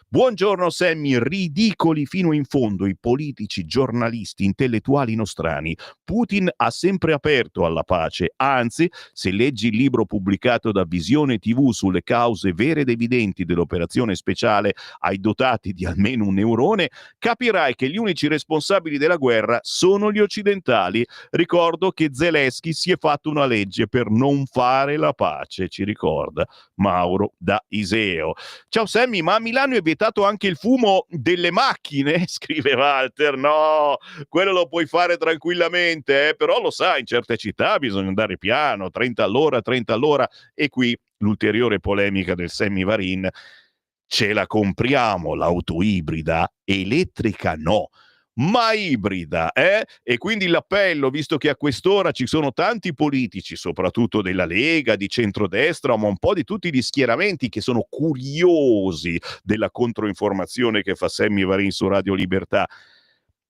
Buongiorno Sammy, ridicoli fino in fondo i politici, giornalisti, intellettuali nostrani. Putin ha sempre aperto alla pace, anzi, se leggi il libro pubblicato da Visione TV sulle cause vere ed evidenti dell'operazione speciale ai dotati di almeno un neurone, capirai che gli unici responsabili della guerra sono gli occidentali. Ricordo che Zelensky si è fatto una legge per non fare la pace, ci ricorda Mauro da Iseo. Ciao Sammy, ma a Milano è vietato anche il fumo delle macchine? Scrive Walter. No, quello lo puoi fare tranquillamente, però lo sai, in certe città bisogna andare piano, 30 all'ora, e qui l'ulteriore polemica del Sammy Varin: ce la compriamo l'auto ibrida, elettrica no, ma ibrida, E quindi l'appello, visto che a quest'ora ci sono tanti politici, soprattutto della Lega, di centrodestra, ma un po' di tutti gli schieramenti che sono curiosi della controinformazione che fa Sammy Varin su Radio Libertà.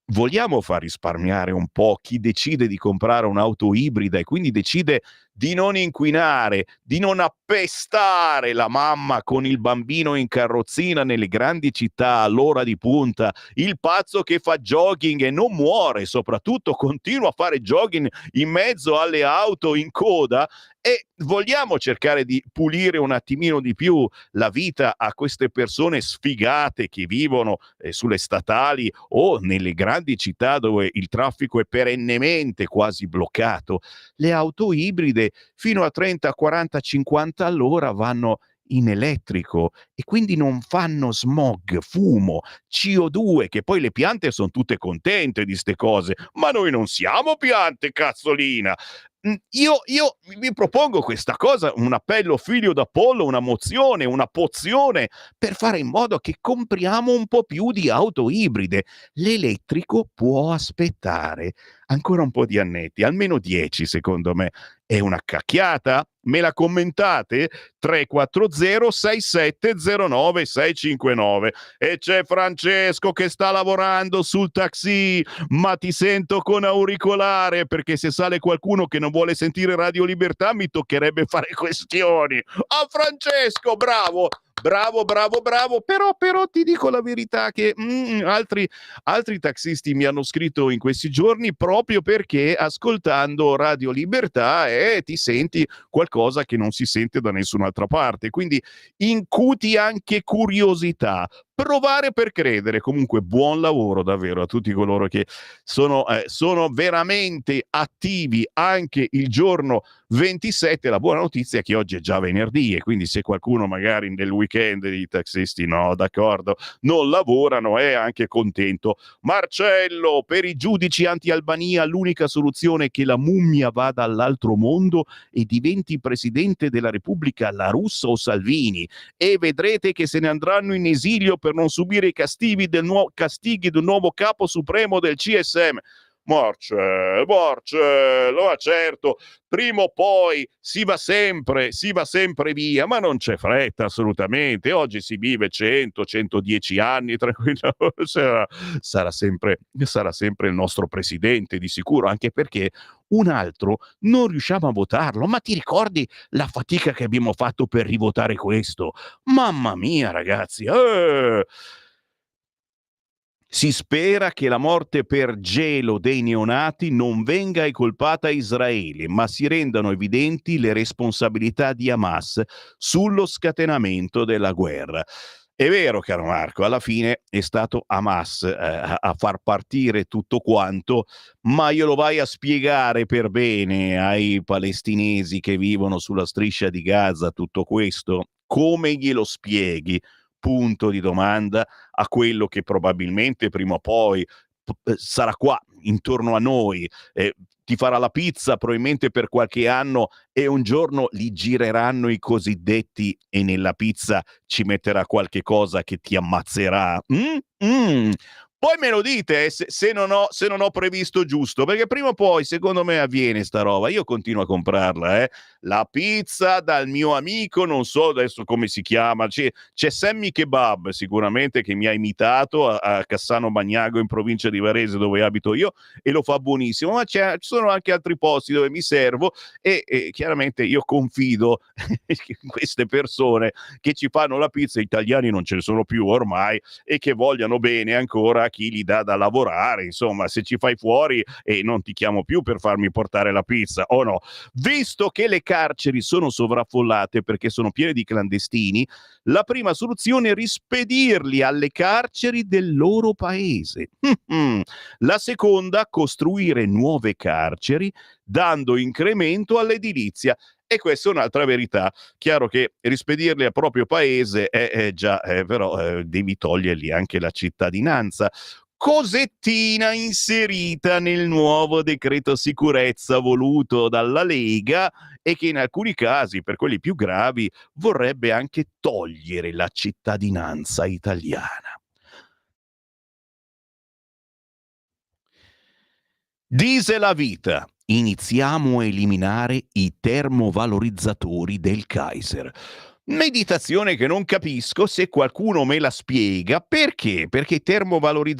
Vogliamo far risparmiare un po' chi decide di comprare un'auto ibrida e quindi decide di non inquinare, di non appestare la mamma con il bambino in carrozzina nelle grandi città all'ora di punta, il pazzo che fa jogging e non muore, soprattutto continua a fare jogging in mezzo alle auto in coda? E vogliamo cercare di pulire un attimino di più la vita a queste persone sfigate che vivono sulle statali o nelle grandi città dove il traffico è perennemente quasi bloccato? Le auto ibride fino a 30, 40, 50 all'ora vanno in elettrico e quindi non fanno smog, fumo, CO2, che poi le piante sono tutte contente di ste cose, ma noi non siamo piante, cazzolina. Io vi propongo questa cosa, un appello figlio d'Apollo, una mozione, una pozione per fare in modo che compriamo un po' più di auto ibride. L'elettrico può aspettare ancora un po' di annetti, almeno 10 secondo me. È una cacchiata? Me la commentate? 340 6709 659. E c'è Francesco che sta lavorando sul taxi, ma ti sento con auricolare, perché se sale qualcuno che non vuole sentire Radio Libertà mi toccherebbe fare questioni. Ah, Francesco, bravo, però ti dico la verità che altri taxisti mi hanno scritto in questi giorni proprio perché ascoltando Radio Libertà ti senti qualcosa che non si sente da nessun'altra parte, quindi incuti anche curiosità. Provare per credere. Comunque buon lavoro davvero a tutti coloro che sono veramente attivi anche il giorno 27. La buona notizia è che oggi è già venerdì e quindi se qualcuno magari nel weekend i taxisti no, d'accordo, non lavorano, è anche contento. Marcello, per i giudici anti-Albania l'unica soluzione è che la mummia vada all'altro mondo e diventi presidente della Repubblica La Russa o Salvini, e vedrete che se ne andranno in esilio per non subire i castighi del nuovo capo supremo del CSM. Marcello, ma certo, prima o poi si va sempre via, ma non c'è fretta assolutamente. Oggi si vive 100, 110 anni tranquillo, sarà sempre il nostro presidente di sicuro, anche perché un altro non riusciamo a votarlo. Ma ti ricordi la fatica che abbiamo fatto per rivotare questo? Mamma mia, ragazzi, Si spera che la morte per gelo dei neonati non venga incolpata a Israele, ma si rendano evidenti le responsabilità di Hamas sullo scatenamento della guerra. È vero, caro Marco, alla fine è stato Hamas a far partire tutto quanto, ma glielo vai a spiegare per bene ai palestinesi che vivono sulla striscia di Gaza tutto questo? Come glielo spieghi? punto di domanda a quello che probabilmente prima o poi sarà qua intorno a noi, ti farà la pizza probabilmente per qualche anno e un giorno li gireranno i cosiddetti e nella pizza ci metterà qualche cosa che ti ammazzerà. Poi me lo dite se non ho previsto giusto, perché prima o poi secondo me avviene sta roba. Io continuo a comprarla, la pizza dal mio amico, non so adesso come si chiama, c'è Sammy Kebab sicuramente che mi ha imitato a Cassano Magnago in provincia di Varese dove abito io e lo fa buonissimo, ma ci sono anche altri posti dove mi servo e chiaramente io confido in queste persone che ci fanno la pizza. Italiani non ce ne sono più ormai e che vogliano bene ancora a chi gli dà da lavorare. Insomma, se ci fai fuori non ti chiamo più per farmi portare la pizza, o no? Visto che le carceri sono sovraffollate perché sono piene di clandestini, la prima soluzione è rispedirli alle carceri del loro paese. La seconda, costruire nuove carceri dando incremento all'edilizia. E questa è un'altra verità. Chiaro che rispedirli al proprio paese è già, però devi togliergli anche la cittadinanza. Cosettina inserita nel nuovo decreto sicurezza voluto dalla Lega e che in alcuni casi, per quelli più gravi, vorrebbe anche togliere la cittadinanza italiana. Dice la vita, iniziamo a eliminare i termovalorizzatori del Kaiser. Meditazione che non capisco, se qualcuno me la spiega. Perché? Perché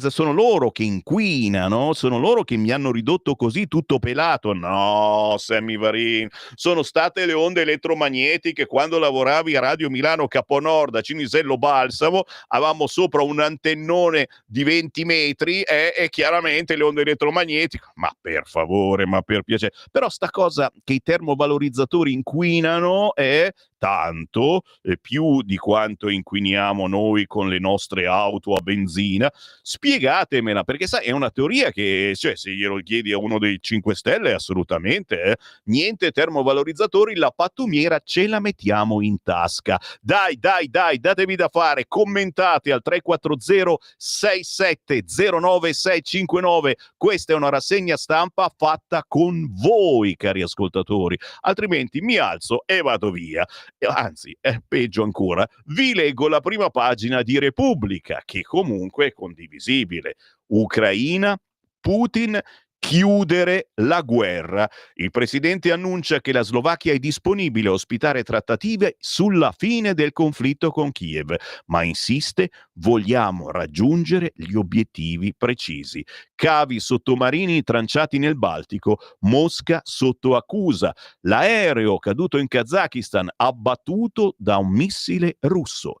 sono loro che inquinano, sono loro che mi hanno ridotto così tutto pelato. No, Sammy Varin, sono state le onde elettromagnetiche quando lavoravi a Radio Milano Caponord a Cinisello Balsamo, avevamo sopra un antennone di 20 metri e chiaramente le onde elettromagnetiche, ma per favore, ma per piacere. Però sta cosa che i termovalorizzatori inquinano è tanto, più di quanto inquiniamo noi con le nostre auto a benzina. Spiegatemela, perché sai, è una teoria che, cioè, se glielo chiedi a uno dei 5 Stelle, assolutamente, niente termovalorizzatori, la pattumiera ce la mettiamo in tasca. Dai, datevi da fare, commentate al 340 6709 659. Questa è una rassegna stampa fatta con voi, cari ascoltatori, altrimenti mi alzo e vado via. Anzi, è peggio ancora, vi leggo la prima pagina di Repubblica, che comunque è condivisibile. Ucraina, Putin, chiudere la guerra. Il presidente annuncia che la Slovacchia è disponibile a ospitare trattative sulla fine del conflitto con Kiev, ma insiste: vogliamo raggiungere gli obiettivi precisi. Cavi sottomarini tranciati nel Baltico, Mosca sotto accusa. L'aereo caduto in Kazakistan abbattuto da un missile russo.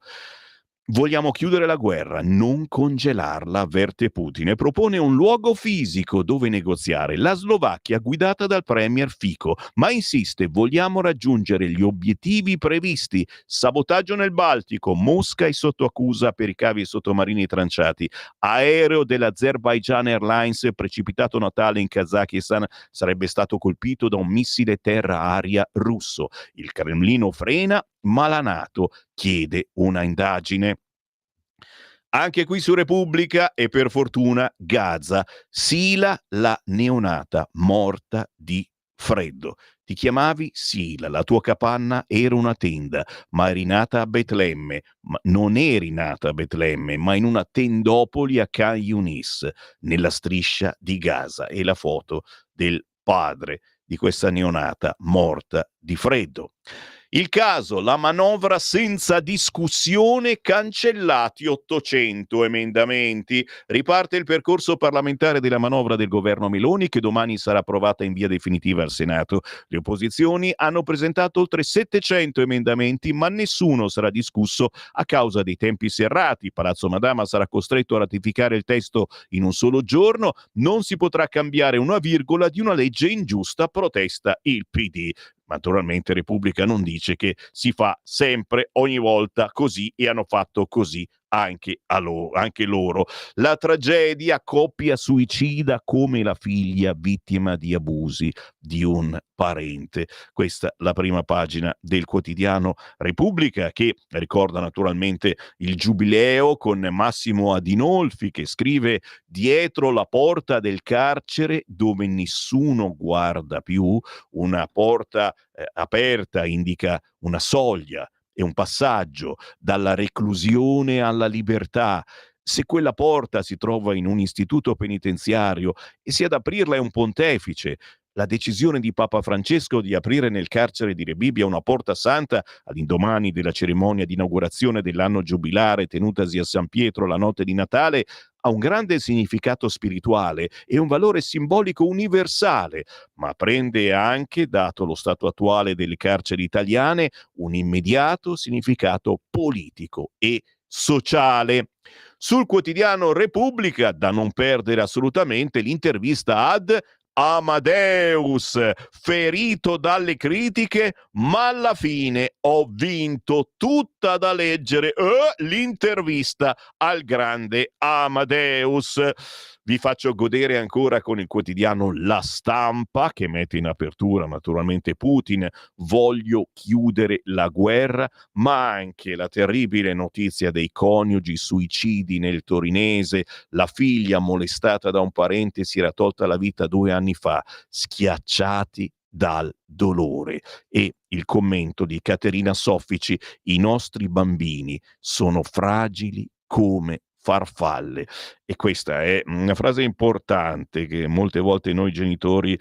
Vogliamo chiudere la guerra, non congelarla, avverte Putin, e propone un luogo fisico dove negoziare. La Slovacchia guidata dal premier Fico, ma insiste: vogliamo raggiungere gli obiettivi previsti. Sabotaggio nel Baltico, Mosca è sotto accusa per i cavi sottomarini tranciati. Aereo dell'Azerbaijan Airlines precipitato natale in Kazakistan sarebbe stato colpito da un missile terra-aria russo. Il Cremlino frena, ma la NATO chiede una indagine. Anche qui su Repubblica e per fortuna Gaza, Sila la neonata morta di freddo. Ti chiamavi Sila, la tua capanna era una tenda, ma eri nata a Betlemme. Ma non eri nata a Betlemme, ma in una tendopoli a Khan Yunis, nella striscia di Gaza. E la foto del padre di questa neonata morta di freddo. Il caso, la manovra senza discussione, cancellati 800 emendamenti. Riparte il percorso parlamentare della manovra del governo Meloni, che domani sarà approvata in via definitiva al Senato. Le opposizioni hanno presentato oltre 700 emendamenti, ma nessuno sarà discusso a causa dei tempi serrati. Palazzo Madama sarà costretto a ratificare il testo in un solo giorno. Non si potrà cambiare una virgola di una legge ingiusta, protesta il PD. Naturalmente Repubblica non dice che si fa sempre, ogni volta così, e hanno fatto così anche loro. La tragedia, coppia suicida come la figlia vittima di abusi di un parente. Questa la prima pagina del quotidiano Repubblica, che ricorda naturalmente il giubileo con Massimo Adinolfi, che scrive: dietro la porta del carcere dove nessuno guarda più. Una porta aperta indica una soglia e un passaggio dalla reclusione alla libertà. Se quella porta si trova in un istituto penitenziario e se ad aprirla è un pontefice, la decisione di Papa Francesco di aprire nel carcere di Rebibbia una porta santa all'indomani della cerimonia di inaugurazione dell'anno giubilare tenutasi a San Pietro la notte di Natale ha un grande significato spirituale e un valore simbolico universale, ma prende anche, dato lo stato attuale delle carceri italiane, un immediato significato politico e sociale. Sul quotidiano Repubblica, da non perdere assolutamente, l'intervista ad Amadeus, ferito dalle critiche, ma alla fine ho vinto, tutta da leggere, l'intervista al grande Amadeus. Vi faccio godere ancora con il quotidiano La Stampa, che mette in apertura naturalmente Putin, voglio chiudere la guerra, ma anche la terribile notizia dei coniugi suicidi nel torinese, la figlia molestata da un parente si era tolta la vita 2 anni fa, schiacciati dal dolore. E il commento di Caterina Soffici: i nostri bambini sono fragili come farfalle. E questa è una frase importante che molte volte noi genitori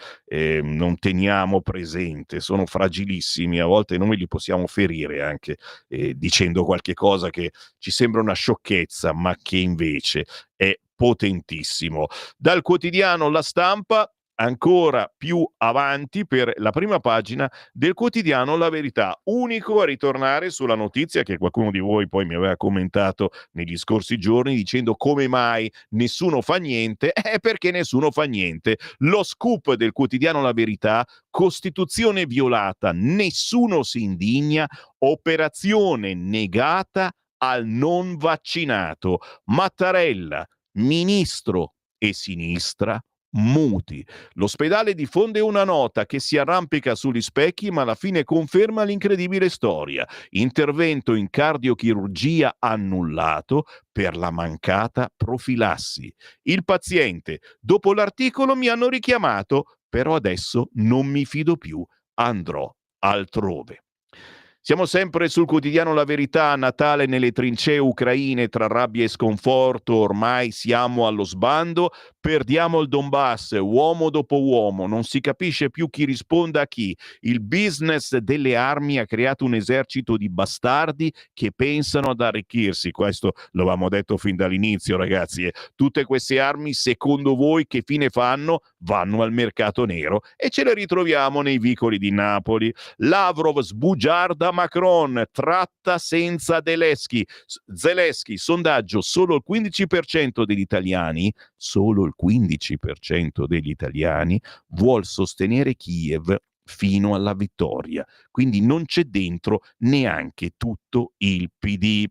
non teniamo presente. Sono fragilissimi, a volte noi li possiamo ferire anche dicendo qualche cosa che ci sembra una sciocchezza, ma che invece è potentissimo. Dal quotidiano La Stampa, ancora più avanti, per la prima pagina del quotidiano La Verità, unico a ritornare sulla notizia che qualcuno di voi poi mi aveva commentato negli scorsi giorni dicendo: come mai nessuno fa niente? Perché nessuno fa niente. Lo scoop del quotidiano La Verità: Costituzione violata, nessuno si indigna, operazione negata al non vaccinato. Mattarella, ministro e sinistra muti. L'ospedale diffonde una nota che si arrampica sugli specchi, ma alla fine conferma l'incredibile storia. Intervento in cardiochirurgia annullato per la mancata profilassi. Il paziente: dopo l'articolo mi hanno richiamato, però adesso non mi fido più, andrò altrove. Siamo sempre sul quotidiano La Verità. Natale nelle trincee ucraine, tra rabbia e sconforto, ormai siamo allo sbando, perdiamo il Donbass, uomo dopo uomo, non si capisce più chi risponda a chi. Il business delle armi ha creato un esercito di bastardi che pensano ad arricchirsi. Questo lo avevamo detto fin dall'inizio, ragazzi. Tutte queste armi, secondo voi, che fine fanno? Vanno al mercato nero e ce le ritroviamo nei vicoli di Napoli. Lavrov sbugiarda Macron, tratta senza Zelensky, sondaggio: solo il 15% degli italiani vuol sostenere Kiev fino alla vittoria, quindi non c'è dentro neanche tutto il PD.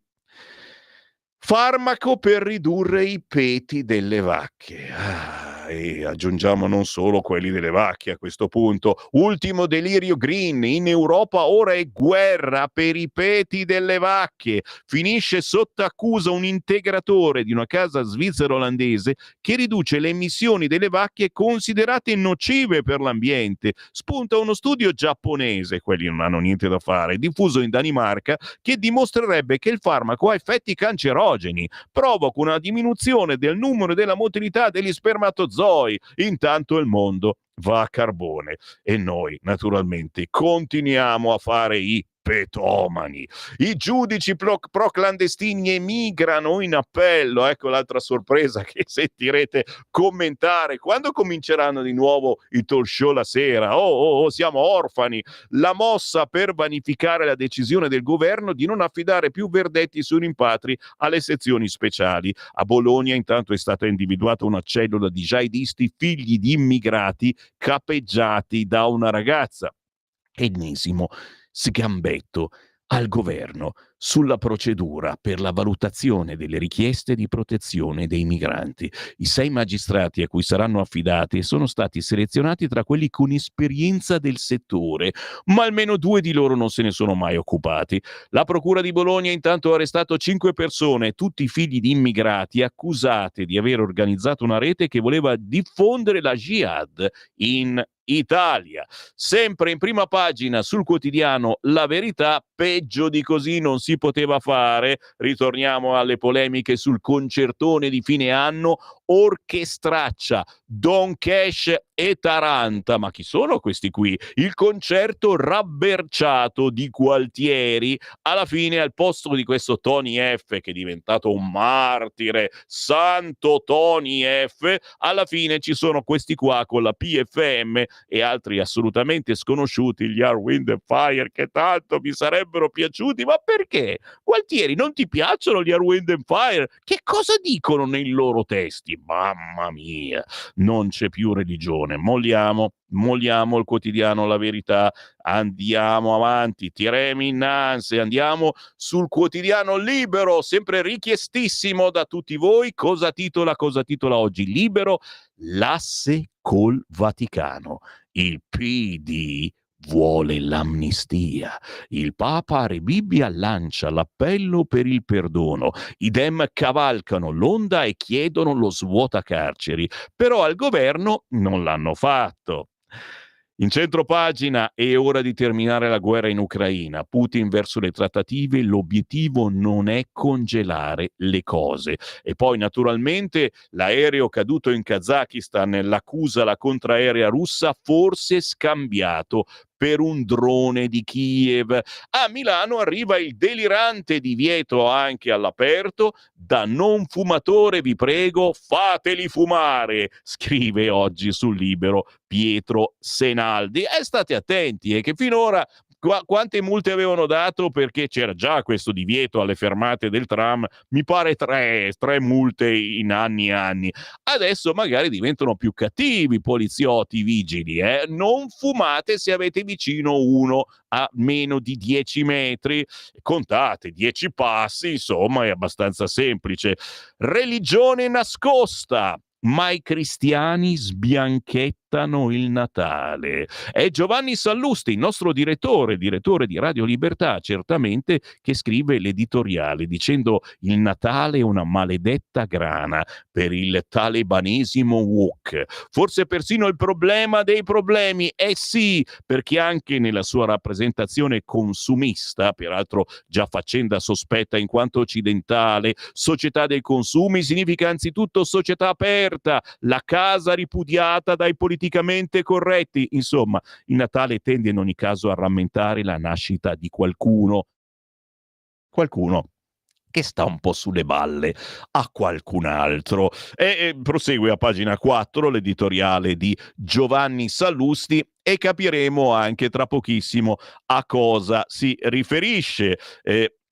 Farmaco per ridurre i peti delle vacche. E aggiungiamo non solo quelli delle vacche a questo punto. Ultimo delirio green. In Europa ora è guerra per i peti delle vacche. Finisce sotto accusa un integratore di una casa svizzero-olandese che riduce le emissioni delle vacche considerate nocive per l'ambiente. Spunta uno studio giapponese, quelli non hanno niente da fare, diffuso in Danimarca, che dimostrerebbe che il farmaco ha effetti cancerogeni, provoca una diminuzione del numero e della motilità degli spermatozoi. Intanto il mondo va a carbone e noi naturalmente continuiamo a fare i petomani. I giudici pro-clandestini emigrano in appello. Ecco l'altra sorpresa che sentirete commentare. Quando cominceranno di nuovo i talk show la sera? Siamo orfani. La mossa per vanificare la decisione del governo di non affidare più verdetti sui rimpatri alle sezioni speciali. A Bologna intanto è stata individuata una cellula di jihadisti figli di immigrati capeggiati da una ragazza. Ennesimo sgambetto al governo sulla procedura per la valutazione delle richieste di protezione dei migranti. I 6 magistrati a cui saranno affidati sono stati selezionati tra quelli con esperienza del settore, ma almeno 2 di loro non se ne sono mai occupati. La Procura di Bologna intanto ha arrestato 5 persone, tutti figli di immigrati, accusate di aver organizzato una rete che voleva diffondere la jihad in Italia. Sempre in prima pagina sul quotidiano La Verità, peggio di così non si poteva fare. Ritorniamo alle polemiche sul concertone di fine anno, orchestraccia, Don Cash e Taranta. Ma chi sono questi qui? Il concerto rabberciato di Gualtieri. Alla fine, al posto di questo Tony F, che è diventato un martire, santo Tony F, alla fine ci sono questi qua con la PFM e altri assolutamente sconosciuti, gli Earth, Wind and Fire, che tanto mi sarebbero piaciuti. Ma perché? Gualtieri, non ti piacciono gli Earth, Wind and Fire? Che cosa dicono nei loro testi? Mamma mia, non c'è più religione. Molliamo il quotidiano La Verità, andiamo avanti, tiriamo innanzi, andiamo sul quotidiano Libero, sempre richiestissimo da tutti voi. Cosa titola oggi Libero? L'asse col Vaticano. Il PD vuole l'amnistia. Il Papa a Re Bibbia lancia l'appello per il perdono. I Dem cavalcano l'onda e chiedono lo svuotacarceri, però al governo non l'hanno fatto. In centropagina, è ora di terminare la guerra in Ucraina. Putin verso le trattative, l'obiettivo non è congelare le cose. E poi naturalmente l'aereo caduto in Kazakistan, l'accusa la contraerea russa, forse scambiato per un drone di Kiev. A Milano arriva il delirante divieto anche all'aperto. Da non fumatore vi prego, fateli fumare, scrive oggi sul Libero Pietro Senaldi. E state attenti, che finora quante multe avevano dato, perché c'era già questo divieto alle fermate del tram, mi pare tre multe in anni e anni. Adesso magari diventano più cattivi poliziotti, vigili, non fumate se avete vicino uno a meno di 10 metri, contate 10 passi, insomma è abbastanza semplice. Religione nascosta, ma i cristiani sbianchettano il Natale. È Giovanni Sallusti, il nostro direttore di Radio Libertà, certamente, che scrive l'editoriale dicendo: il Natale è una maledetta grana per il talebanesimo woke. Forse persino il problema dei problemi. Sì, perché anche nella sua rappresentazione consumista, peraltro già faccenda sospetta in quanto occidentale, società dei consumi significa anzitutto società aperta, la casa ripudiata dai politicamente corretti. Insomma, il Natale tende in ogni caso a rammentare la nascita di qualcuno che sta un po' sulle balle a qualcun altro. E prosegue a pagina 4 l'editoriale di Giovanni Sallusti e capiremo anche tra pochissimo a cosa si riferisce.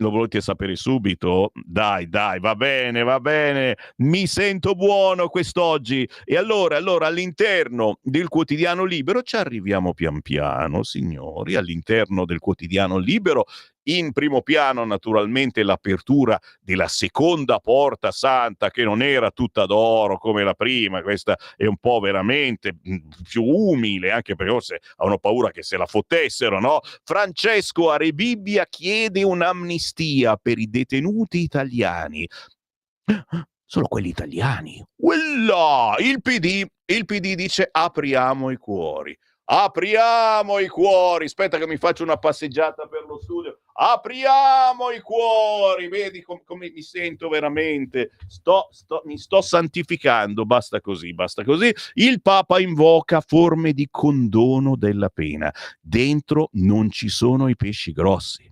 Lo volete sapere subito? Dai, va bene, mi sento buono quest'oggi. E allora all'interno del quotidiano Libero ci arriviamo pian piano, signori, all'interno del quotidiano Libero. In primo piano naturalmente l'apertura della seconda porta santa, che non era tutta d'oro come la prima, questa è un po' veramente più umile, anche perché forse hanno paura che se la fottessero, no? Francesco a Re Bibbia chiede un'amnistia per i detenuti italiani. Solo quelli italiani. Uella! Il PD dice apriamo i cuori. Aspetta che mi faccio una passeggiata per lo studio. Apriamo i cuori. Vedi come mi sento veramente. Mi sto santificando. Basta così. Il Papa invoca forme di condono della pena. Dentro non ci sono i pesci grossi.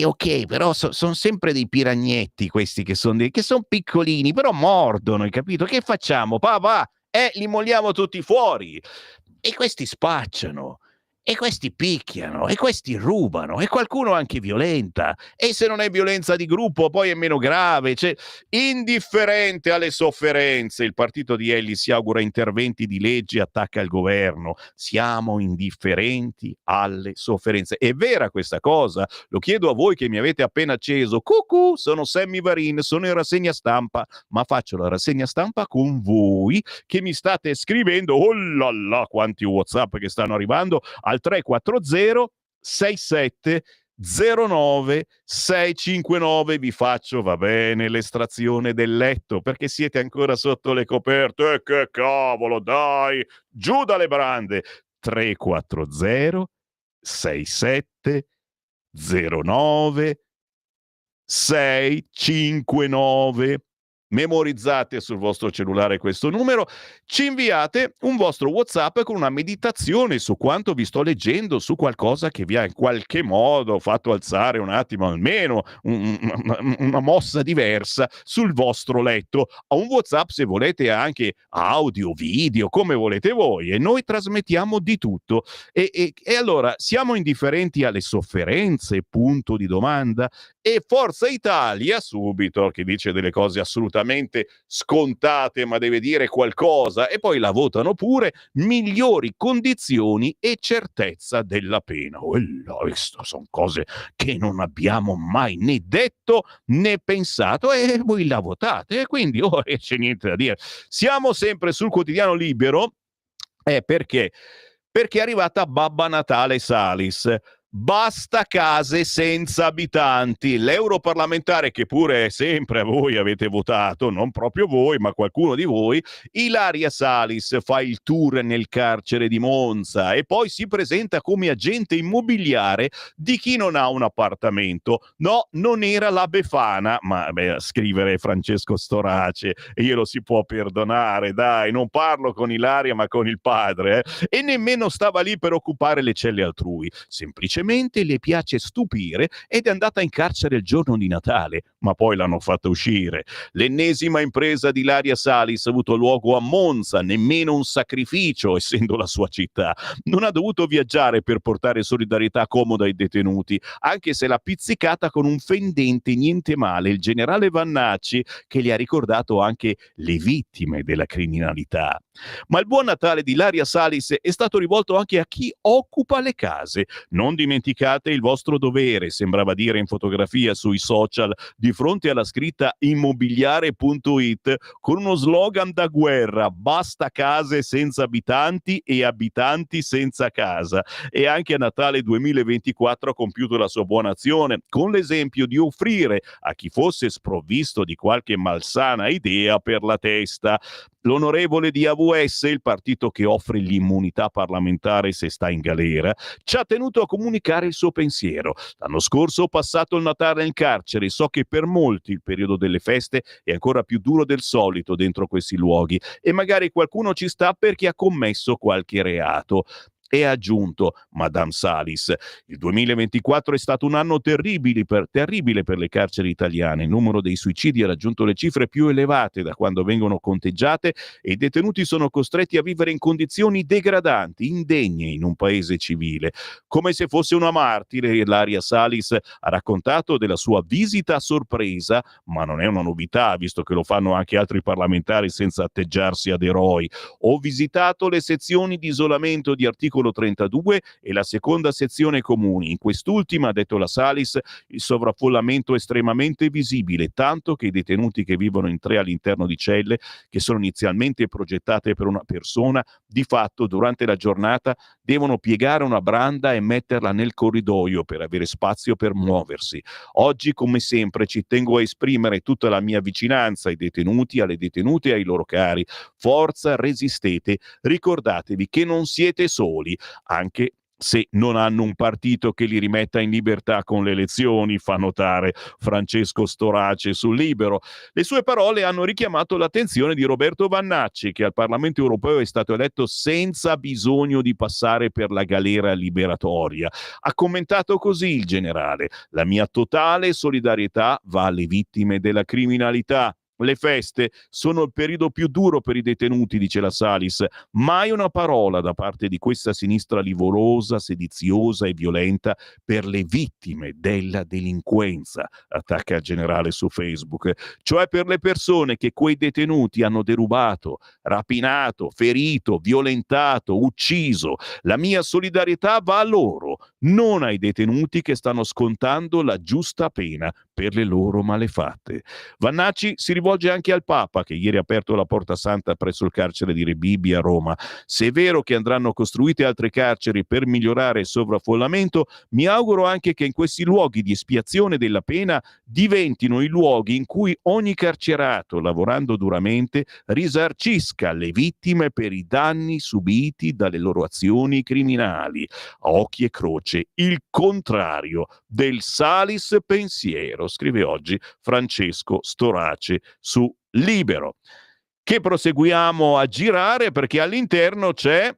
Ok, però sono sempre dei piragnetti questi che sono piccolini, però mordono, hai capito? Che facciamo? Papà, li molliamo tutti fuori. E questi spacciano. e questi picchiano, e questi rubano, e qualcuno anche violenta, e se non è violenza di gruppo poi è meno grave, cioè, indifferente alle sofferenze. Il partito di Elli si augura interventi di legge e attacca il governo. Siamo indifferenti alle sofferenze. È vera questa cosa? Lo chiedo a voi che mi avete appena acceso. Cucù, sono Sammy Varin, sono in rassegna stampa, ma faccio la rassegna stampa con voi che mi state scrivendo. Oh là là, quanti WhatsApp che stanno arrivando al 340 67 09 659. Vi faccio, va bene, l'estrazione del letto perché siete ancora sotto le coperte. E che cavolo, dai, giù dalle brande. 340 67 09 659. Memorizzate sul vostro cellulare questo numero, ci inviate un vostro WhatsApp con una meditazione su quanto vi sto leggendo, su qualcosa che vi ha in qualche modo fatto alzare un attimo almeno una mossa diversa sul vostro letto. A un WhatsApp, se volete, anche audio, video, come volete voi, e noi trasmettiamo di tutto. E allora, siamo indifferenti alle sofferenze? Punto di domanda. E Forza Italia, subito, che dice delle cose assolutamente scontate, ma deve dire qualcosa, e poi la votano pure: migliori condizioni e certezza della pena. Queste sono cose che non abbiamo mai né detto né pensato, e voi la votate, e quindi c'è niente da dire. Siamo sempre sul Quotidiano Libero, perché è arrivata Babba Natale Salis. Basta case senza abitanti. L'europarlamentare, che pure sempre voi avete votato, non proprio voi, ma qualcuno di voi, Ilaria Salis, fa il tour nel carcere di Monza e poi si presenta come agente immobiliare di chi non ha un appartamento. No, non era la Befana, ma a scrivere Francesco Storace, e glielo si può perdonare, dai, non parlo con Ilaria ma con il padre, e nemmeno stava lì per occupare le celle altrui, semplicemente le piace stupire ed è andata in carcere il giorno di Natale, ma poi l'hanno fatta uscire. L'ennesima impresa di Ilaria Salis ha avuto luogo a Monza, nemmeno un sacrificio, essendo la sua città. Non ha dovuto viaggiare per portare solidarietà comoda ai detenuti, anche se l'ha pizzicata con un fendente niente male il generale Vannacci, che gli ha ricordato anche le vittime della criminalità. Ma il buon Natale di Ilaria Salis è stato rivolto anche a chi occupa le case. Non dimenticate il vostro dovere, sembrava dire in fotografia sui social, di fronte alla scritta immobiliare.it con uno slogan da guerra: basta case senza abitanti e abitanti senza casa. E anche a Natale 2024 ha compiuto la sua buona azione, con l'esempio di offrire a chi fosse sprovvisto di qualche malsana idea per la testa. L'onorevole di AVS, il partito che offre l'immunità parlamentare se sta in galera, ci ha tenuto a comunicare il suo pensiero. L'anno scorso ho passato il Natale in carcere, so che per molti il periodo delle feste è ancora più duro del solito dentro questi luoghi e magari qualcuno ci sta perché ha commesso qualche reato. E ha aggiunto Madame Salis: il 2024 è stato un anno terribile per le carceri italiane. Il numero dei suicidi ha raggiunto le cifre più elevate da quando vengono conteggiate e i detenuti sono costretti a vivere in condizioni degradanti, indegne in un paese civile. Come se fosse una martire, Ilaria Salis ha raccontato della sua visita a sorpresa, ma non è una novità visto che lo fanno anche altri parlamentari senza atteggiarsi ad eroi. Ho visitato le sezioni di isolamento di articolo 32 e la seconda sezione comuni. In quest'ultima, ha detto la Salis, il sovraffollamento è estremamente visibile, tanto che i detenuti che vivono in 3 all'interno di celle che sono inizialmente progettate per una persona, di fatto durante la giornata devono piegare una branda e metterla nel corridoio per avere spazio per muoversi. Oggi, come sempre, ci tengo a esprimere tutta la mia vicinanza ai detenuti, alle detenute e ai loro cari. Forza, resistete, ricordatevi che non siete soli, anche se non hanno un partito che li rimetta in libertà con le elezioni, fa notare Francesco Storace sul Libero. Le sue parole hanno richiamato l'attenzione di Roberto Vannacci, che al Parlamento europeo è stato eletto senza bisogno di passare per la galera liberatoria. Ha commentato così il generale: la mia totale solidarietà va alle vittime della criminalità. Le feste sono il periodo più duro per i detenuti, dice la Salis. Mai una parola da parte di questa sinistra livorosa, sediziosa e violenta per le vittime della delinquenza, attacca il generale su Facebook. Cioè per le persone che quei detenuti hanno derubato, rapinato, ferito, violentato, ucciso. La mia solidarietà va a loro, non ai detenuti che stanno scontando la giusta pena per le loro malefatte. Vannacci si rivolge anche al Papa, che ieri ha aperto la Porta Santa presso il carcere di Rebibbia a Roma. Se è vero che andranno costruite altre carceri per migliorare il sovraffollamento, mi auguro anche che in questi luoghi di espiazione della pena diventino i luoghi in cui ogni carcerato, lavorando duramente, risarcisca le vittime per i danni subiti dalle loro azioni criminali. A occhi e croce, il contrario del Salis pensiero, scrive oggi Francesco Storace su Libero, che proseguiamo a girare perché all'interno c'è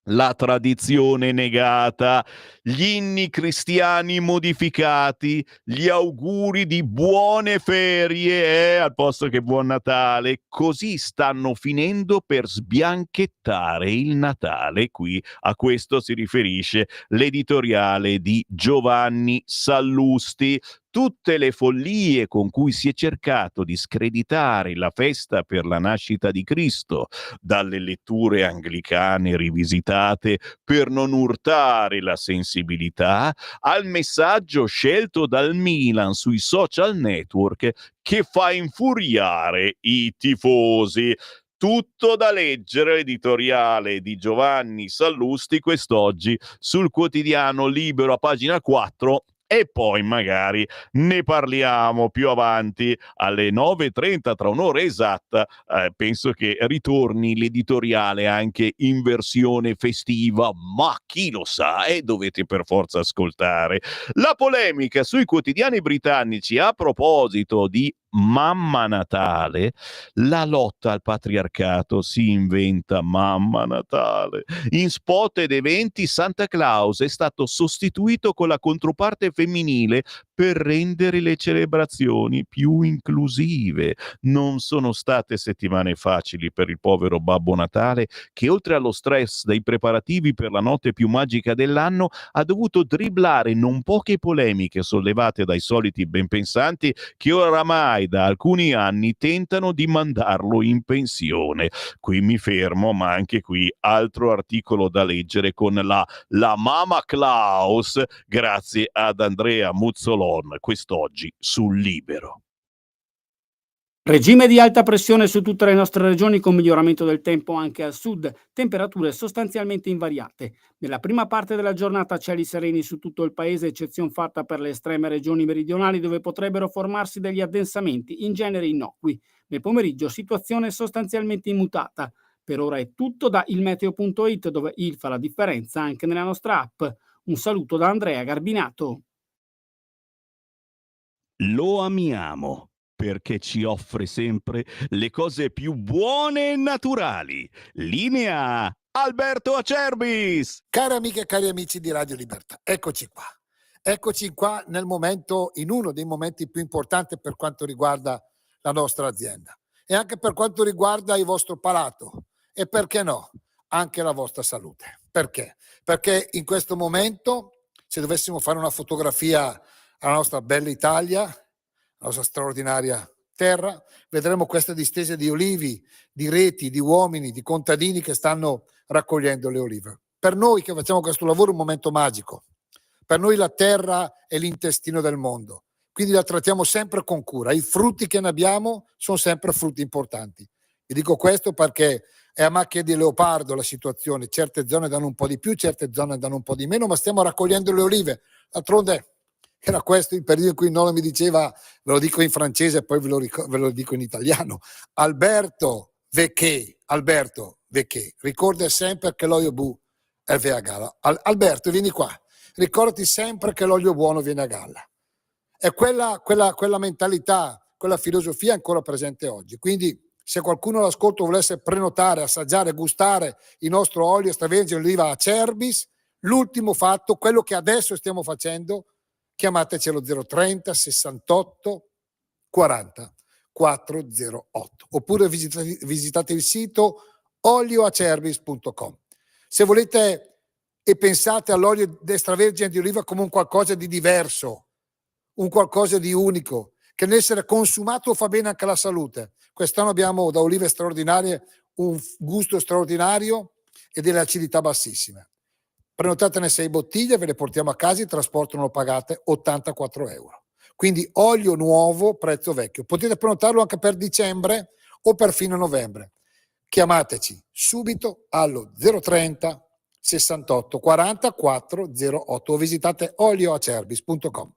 la tradizione negata, gli inni cristiani modificati, gli auguri di buone ferie al posto che buon Natale. Così stanno finendo per sbianchettare il Natale. Qui a questo si riferisce l'editoriale di Giovanni Sallusti. Tutte le follie con cui si è cercato di screditare la festa per la nascita di Cristo, dalle letture anglicane rivisitate per non urtare la sensibilità, al messaggio scelto dal Milan sui social network che fa infuriare i tifosi. Tutto da leggere, editoriale di Giovanni Sallusti quest'oggi sul quotidiano Libero a pagina 4. E poi magari ne parliamo più avanti alle 9:30, tra un'ora esatta. Penso che ritorni l'editoriale anche in versione festiva, ma chi lo sa, e dovete per forza ascoltare. La polemica sui quotidiani britannici a proposito di Mamma Natale, la lotta al patriarcato si inventa Mamma Natale. In spot ed eventi Santa Claus è stato sostituito con la controparte femminile per rendere le celebrazioni più inclusive. Non sono state settimane facili per il povero Babbo Natale, che oltre allo stress dei preparativi per la notte più magica dell'anno ha dovuto dribblare non poche polemiche sollevate dai soliti benpensanti che oramai da alcuni anni tentano di mandarlo in pensione. Qui mi fermo, ma anche qui altro articolo da leggere con la Mama Claus, grazie ad Andrea Muzzolon, quest'oggi sul Libero. Regime di alta pressione su tutte le nostre regioni con miglioramento del tempo anche al sud, temperature sostanzialmente invariate. Nella prima parte della giornata cieli sereni su tutto il paese, eccezion fatta per le estreme regioni meridionali dove potrebbero formarsi degli addensamenti, in genere innocui. Nel pomeriggio situazione sostanzialmente immutata. Per ora è tutto da ilmeteo.it, dove il fa la differenza anche nella nostra app. Un saluto da Andrea Garbinato. Lo amiamo perché ci offre sempre le cose più buone e naturali. Linea Alberto Acerbis. Cari amiche e cari amici di Radio Libertà, eccoci qua. Eccoci qua nel momento, in uno dei momenti più importanti per quanto riguarda la nostra azienda e anche per quanto riguarda il vostro palato e, perché no, anche la vostra salute. Perché? Perché in questo momento, se dovessimo fare una fotografia alla nostra bella Italia, la nostra straordinaria terra, vedremo questa distesa di olivi, di reti, di uomini, di contadini che stanno raccogliendo le olive. Per noi che facciamo questo lavoro è un momento magico. Per noi la terra è l'intestino del mondo, quindi la trattiamo sempre con cura. I frutti che ne abbiamo sono sempre frutti importanti. Vi dico questo perché è a macchia di leopardo la situazione. Certe zone danno un po' di più, certe zone danno un po' di meno, ma stiamo raccogliendo le olive. D'altronde era questo il periodo in cui Nola mi diceva, ve lo dico in francese e poi ve lo dico in italiano, Alberto Vecché, ricorda sempre che l'olio bu è a galla. Alberto, vieni qua, ricordati sempre che l'olio buono viene a galla. È quella mentalità, quella filosofia ancora presente oggi. Quindi se qualcuno all'ascolto volesse prenotare, assaggiare, gustare il nostro olio extravergine oliva Acerbis, l'ultimo fatto, quello che adesso stiamo facendo, chiamateci allo 030 68 40 408 oppure visitate il sito olioacerbis.com. Se volete e pensate all'olio extravergine di oliva come un qualcosa di diverso, un qualcosa di unico, che nell'essere consumato fa bene anche alla salute. Quest'anno abbiamo da olive straordinarie un gusto straordinario e delle acidità bassissime. Prenotatene 6 bottiglie, ve le portiamo a casa, il trasporto non lo pagate, 84 euro. Quindi olio nuovo, prezzo vecchio. Potete prenotarlo anche per dicembre o per fine novembre. Chiamateci subito allo 030 68 40 408 o visitate olioacerbis.com.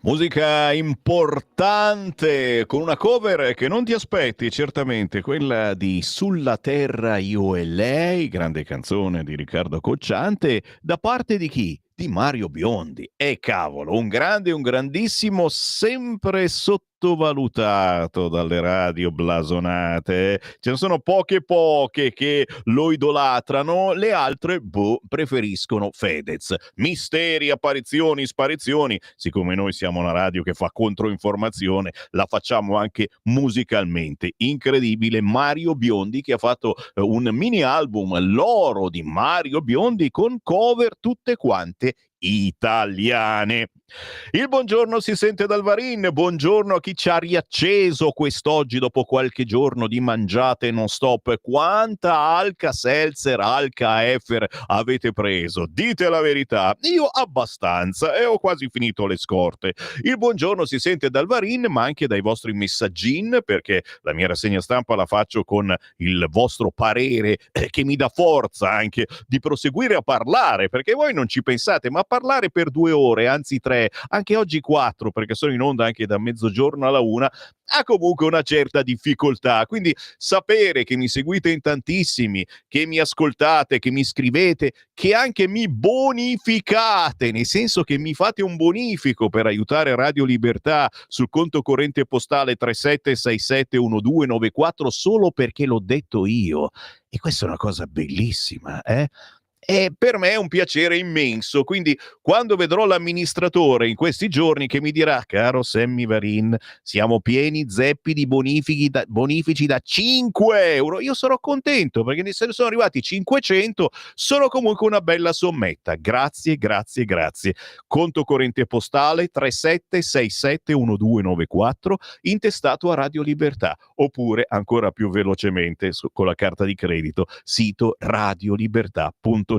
Musica importante, con una cover che non ti aspetti, certamente, quella di Sulla terra io e lei, grande canzone di Riccardo Cocciante, da parte di chi? Di Mario Biondi. E cavolo, un grande, un grandissimo, sempre sottovalutato dalle radio blasonate. Ce ne sono poche che lo idolatrano, le altre, preferiscono Fedez. Misteri, apparizioni, sparizioni. Siccome noi siamo una radio che fa controinformazione, la facciamo anche musicalmente. Incredibile, Mario Biondi che ha fatto un mini album, L'oro di Mario Biondi, con cover tutte quante italiane. Il buongiorno si sente dal Varin, buongiorno a chi ci ha riacceso quest'oggi dopo qualche giorno di mangiate non stop. Quanta Alka-Seltzer, Alka-Effer avete preso? Dite la verità. Io abbastanza e ho quasi finito le scorte. Il buongiorno si sente dal Varin, ma anche dai vostri messaggin, perché la mia rassegna stampa la faccio con il vostro parere che mi dà forza anche di proseguire a parlare, perché voi non ci pensate, ma parlare per 2 ore, anzi 3, anche oggi 4, perché sono in onda anche da mezzogiorno alla 1, ha comunque una certa difficoltà. Quindi sapere che mi seguite in tantissimi, che mi ascoltate, che mi scrivete, che anche mi bonificate, nel senso che mi fate un bonifico per aiutare Radio Libertà sul conto corrente postale 37671294 solo perché l'ho detto io. E questa è una cosa bellissima, eh? E per me è un piacere immenso, quindi quando vedrò l'amministratore in questi giorni che mi dirà: caro Sammy Varin, siamo pieni zeppi di bonifici da 5 euro, io sarò contento, perché se ne sono arrivati 500 sono comunque una bella sommetta. Grazie. Conto corrente postale 37671294, intestato a Radio Libertà, oppure ancora più velocemente con la carta di credito, sito radiolibertà.net.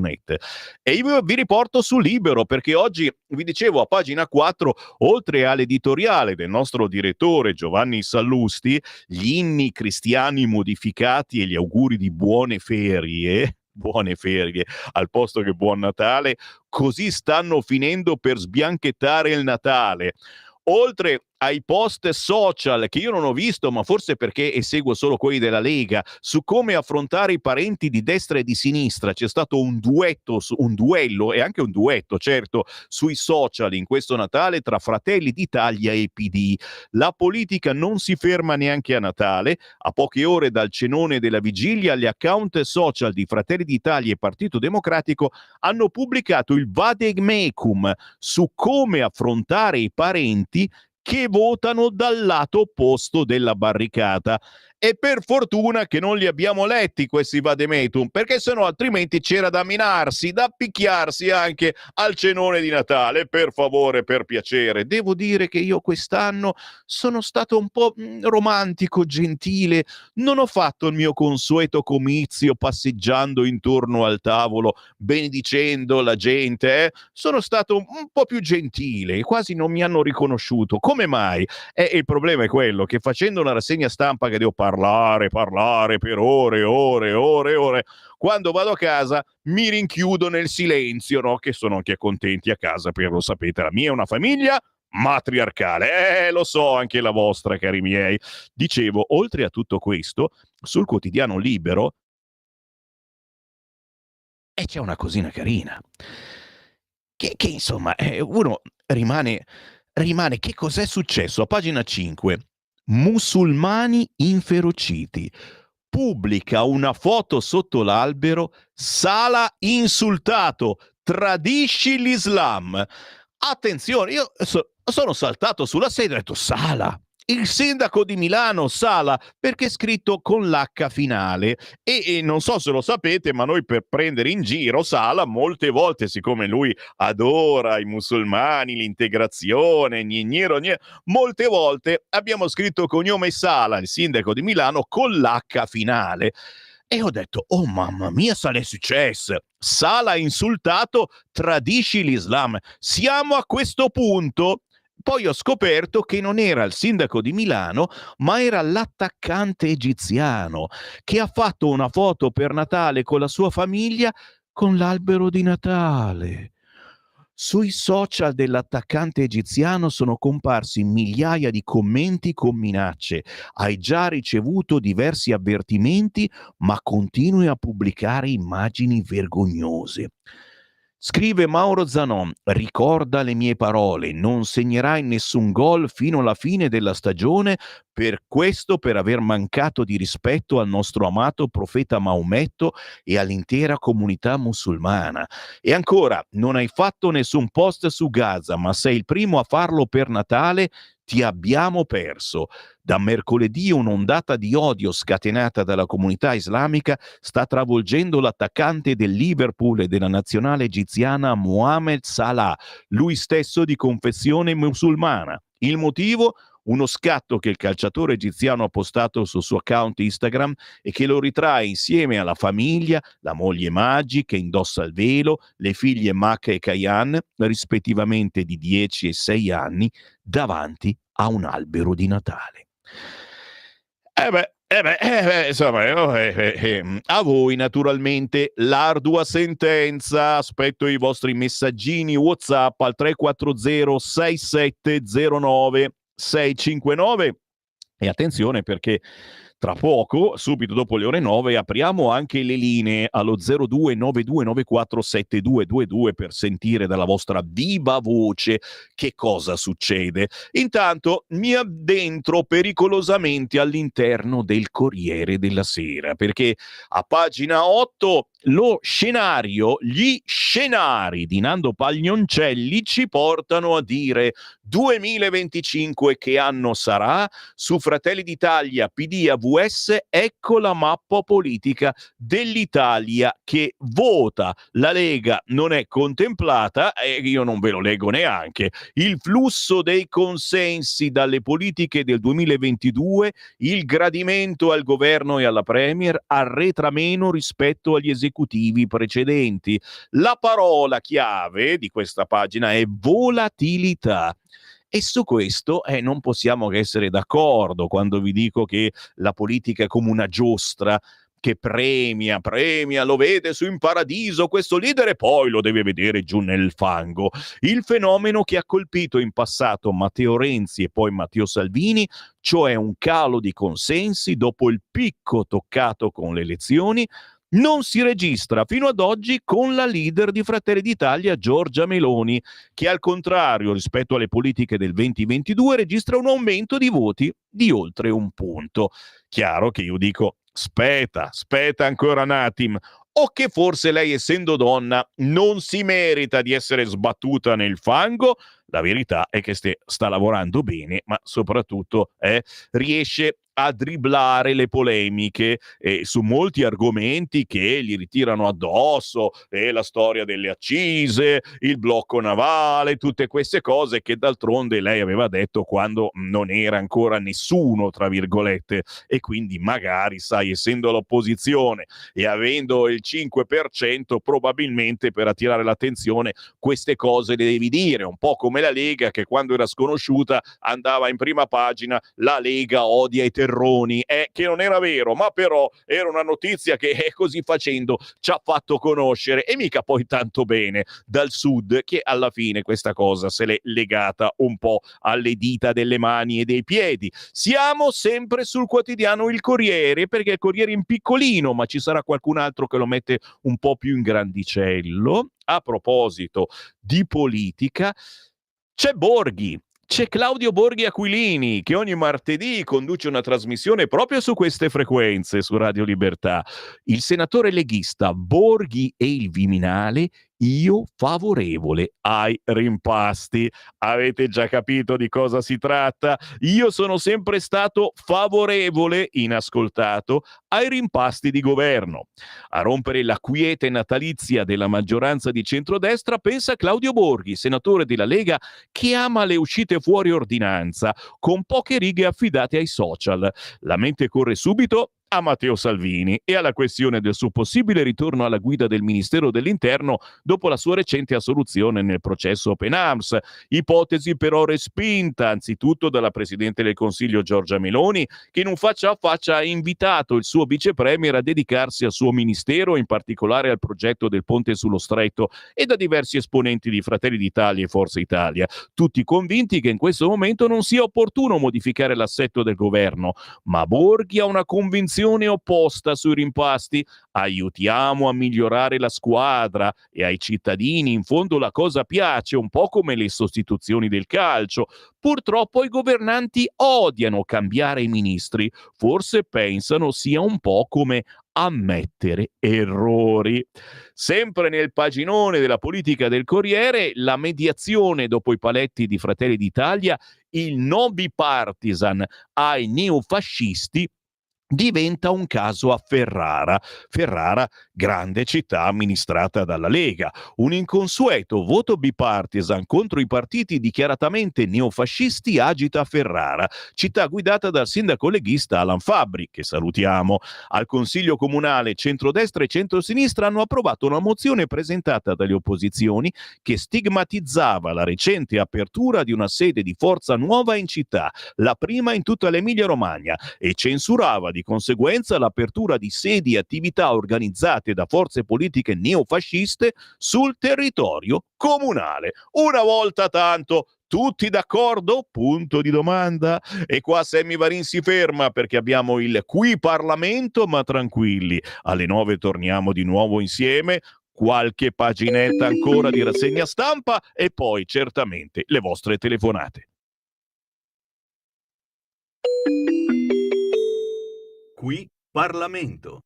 E io vi riporto su Libero, perché oggi vi dicevo a pagina 4, oltre all'editoriale del nostro direttore Giovanni Sallusti, gli inni cristiani modificati e gli auguri di buone ferie al posto che buon Natale, così stanno finendo per sbianchettare il Natale. Oltre ai post social che io non ho visto, ma forse perché seguo solo quelli della Lega, su come affrontare i parenti di destra e di sinistra, c'è stato un duello e anche un duetto, certo, sui social in questo Natale tra Fratelli d'Italia e PD. La politica non si ferma neanche a Natale. A poche ore dal cenone della vigilia, gli account social di Fratelli d'Italia e Partito Democratico hanno pubblicato il vademecum su come affrontare i parenti che votano dal lato opposto della barricata. E per fortuna che non li abbiamo letti questi vademetum, perché sennò altrimenti c'era da minarsi, da picchiarsi anche al cenone di Natale. Per favore, per piacere. Devo dire che io quest'anno sono stato un po' romantico, gentile, non ho fatto il mio consueto comizio passeggiando intorno al tavolo benedicendo la gente, sono stato un po' più gentile, quasi non mi hanno riconosciuto. Come mai? Il problema è quello che facendo una rassegna stampa che devo parlare per ore, quando vado a casa mi rinchiudo nel silenzio, no? Che sono anche contenti a casa, perché lo sapete, la mia è una famiglia matriarcale, lo so, anche la vostra, cari miei. Dicevo, oltre a tutto questo, sul quotidiano Libero c'è una cosina carina che insomma uno rimane, che cos'è successo? A pagina 5, musulmani inferociti, pubblica una foto sotto l'albero, Salah insultato, tradisci l'Islam. Attenzione, io sono saltato sulla sedia e ho detto: Salah, il sindaco di Milano, Salah, perché è scritto con l'H finale, e non so se lo sapete, ma noi per prendere in giro Salah molte volte, siccome lui adora i musulmani, l'integrazione, molte volte abbiamo scritto cognome Salah, il sindaco di Milano, con l'H finale. E ho detto: oh mamma mia, sale successo, Salah insultato, tradisci l'Islam. Siamo a questo punto. Poi ho scoperto che non era il sindaco di Milano, ma era l'attaccante egiziano, che ha fatto una foto per Natale con la sua famiglia con l'albero di Natale. Sui social dell'attaccante egiziano sono comparsi migliaia di commenti con minacce. Hai già ricevuto diversi avvertimenti, ma continui a pubblicare immagini vergognose. Scrive Mauro Zanon, ricorda le mie parole, non segnerai nessun gol fino alla fine della stagione, per aver mancato di rispetto al nostro amato profeta Maometto e all'intera comunità musulmana. E ancora, non hai fatto nessun post su Gaza, ma sei il primo a farlo per Natale, ti abbiamo perso. Da mercoledì un'ondata di odio scatenata dalla comunità islamica sta travolgendo l'attaccante del Liverpool e della nazionale egiziana Mohamed Salah, lui stesso di confessione musulmana. Il motivo? Uno scatto che il calciatore egiziano ha postato sul suo account Instagram e che lo ritrae insieme alla famiglia, la moglie Maggi che indossa il velo, le figlie Maka e Kayan, rispettivamente di 10 e 6 anni, davanti a un albero di Natale. Insomma, a voi naturalmente l'ardua sentenza. Aspetto i vostri messaggini WhatsApp al 340 6709 659 e attenzione perché tra poco, subito dopo le ore 9, apriamo anche le linee allo 0292947222 per sentire dalla vostra viva voce che cosa succede. Intanto mi addentro pericolosamente all'interno del Corriere della Sera, perché a pagina 8 gli scenari di Nando Paglioncelli ci portano a dire 2025 che anno sarà? Su Fratelli d'Italia, PD, AVS, ecco la mappa politica dell'Italia che vota. La Lega non è contemplata e io non ve lo leggo neanche. Il flusso dei consensi dalle politiche del 2022, il gradimento al governo e alla Premier arretra meno rispetto agli esecutivi precedenti. La parola chiave di questa pagina è volatilità. E su questo non possiamo che essere d'accordo quando vi dico che la politica è come una giostra che premia, lo vede su in paradiso questo leader e poi lo deve vedere giù nel fango. Il fenomeno che ha colpito in passato Matteo Renzi e poi Matteo Salvini, cioè un calo di consensi dopo il picco toccato con le elezioni, non si registra fino ad oggi con la leader di Fratelli d'Italia, Giorgia Meloni, che al contrario rispetto alle politiche del 2022 registra un aumento di voti di oltre 1 punto. Chiaro che io dico, aspetta ancora un attimo, o che forse lei essendo donna non si merita di essere sbattuta nel fango. La verità è che sta lavorando bene, ma soprattutto riesce a dribblare le polemiche su molti argomenti che gli ritirano addosso, la storia delle accise, il blocco navale, tutte queste cose che d'altronde lei aveva detto quando non era ancora nessuno, tra virgolette, e quindi magari, sai, essendo l'opposizione e avendo il 5%, probabilmente per attirare l'attenzione queste cose le devi dire, un po' come la Lega che quando era sconosciuta andava in prima pagina, la Lega odia i terroni, che non era vero, ma però era una notizia che così facendo ci ha fatto conoscere, e mica poi tanto bene dal sud, che alla fine questa cosa se l'è legata un po' alle dita delle mani e dei piedi. Siamo sempre sul quotidiano Il Corriere, perché il Corriere in piccolino, ma ci sarà qualcun altro che lo mette un po' più in grandicello. A proposito di politica, c'è Claudio Borghi Aquilini che ogni martedì conduce una trasmissione proprio su queste frequenze su Radio Libertà. Il senatore leghista Borghi e il Viminale, io favorevole ai rimpasti. Avete già capito di cosa si tratta? Io sono sempre stato favorevole, inascoltato, ai rimpasti di governo. A rompere la quiete natalizia della maggioranza di centrodestra pensa Claudio Borghi, senatore della Lega che ama le uscite fuori ordinanza, con poche righe affidate ai social. La mente corre subito a Matteo Salvini e alla questione del suo possibile ritorno alla guida del Ministero dell'Interno dopo la sua recente assoluzione nel processo Open Arms, ipotesi però respinta anzitutto dalla Presidente del Consiglio Giorgia Meloni, che in un faccia a faccia ha invitato il suo vice premier a dedicarsi al suo ministero, in particolare al progetto del ponte sullo Stretto, e da diversi esponenti di Fratelli d'Italia e Forza Italia, tutti convinti che in questo momento non sia opportuno modificare l'assetto del governo, ma Borghi ha una convinzione opposta sui rimpasti. Aiutiamo a migliorare la squadra e ai cittadini in fondo la cosa piace, un po' come le sostituzioni del calcio. Purtroppo i governanti odiano cambiare i ministri, forse pensano sia un po' come ammettere errori. Sempre nel paginone della politica del Corriere, la mediazione dopo i paletti di Fratelli d'Italia, il no bipartisan ai neofascisti diventa un caso a Ferrara. Ferrara, grande città amministrata dalla Lega. Un inconsueto voto bipartisan contro i partiti dichiaratamente neofascisti agita Ferrara, città guidata dal sindaco leghista Alan Fabbri, che salutiamo. Al Consiglio Comunale centrodestra e centrosinistra hanno approvato una mozione presentata dalle opposizioni che stigmatizzava la recente apertura di una sede di Forza Nuova in città, la prima in tutta l'Emilia-Romagna, e censurava di conseguenza l'apertura di sedi e attività organizzate da forze politiche neofasciste sul territorio comunale. Una volta tanto, tutti d'accordo? Punto di domanda. E qua Sammy Varin si ferma perché abbiamo il Qui Parlamento, ma tranquilli, alle 9 torniamo di nuovo insieme, qualche paginetta ancora di rassegna stampa e poi certamente le vostre telefonate. Qui Parlamento.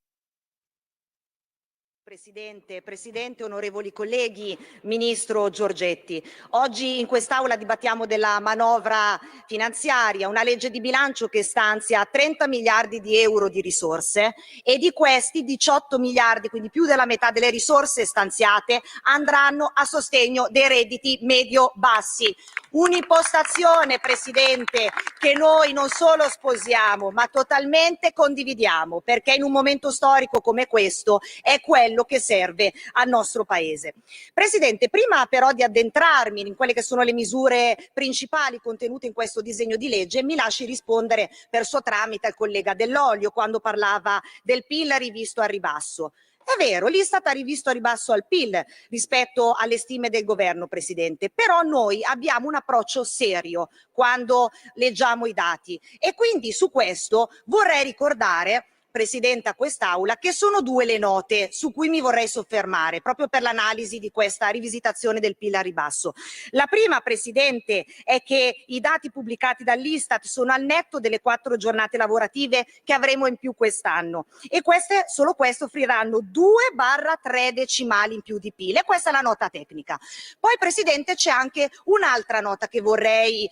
Presidente, onorevoli colleghi, Ministro Giorgetti. Oggi in quest'Aula dibattiamo della manovra finanziaria, una legge di bilancio che stanzia 30 miliardi di euro di risorse e di questi 18 miliardi, quindi più della metà delle risorse stanziate, andranno a sostegno dei redditi medio-bassi. Un'impostazione, Presidente, che noi non solo sposiamo, ma totalmente condividiamo, perché in un momento storico come questo è quello che serve al nostro Paese. Presidente, prima però di addentrarmi in quelle che sono le misure principali contenute in questo disegno di legge, mi lasci rispondere per suo tramite al collega Dell'Olio quando parlava del PIL rivisto a ribasso. È vero, l'Istat ha rivisto a ribasso al PIL rispetto alle stime del governo, Presidente, però noi abbiamo un approccio serio quando leggiamo i dati e quindi su questo vorrei ricordare, Presidente, a quest'Aula, che sono due le note su cui mi vorrei soffermare proprio per l'analisi di questa rivisitazione del PIL a ribasso. La prima, Presidente, è che i dati pubblicati dall'Istat sono al netto delle 4 giornate lavorative che avremo in più quest'anno e solo queste offriranno 2-3 decimali in più di PIL e questa è la nota tecnica. Poi, Presidente, c'è anche un'altra nota che vorrei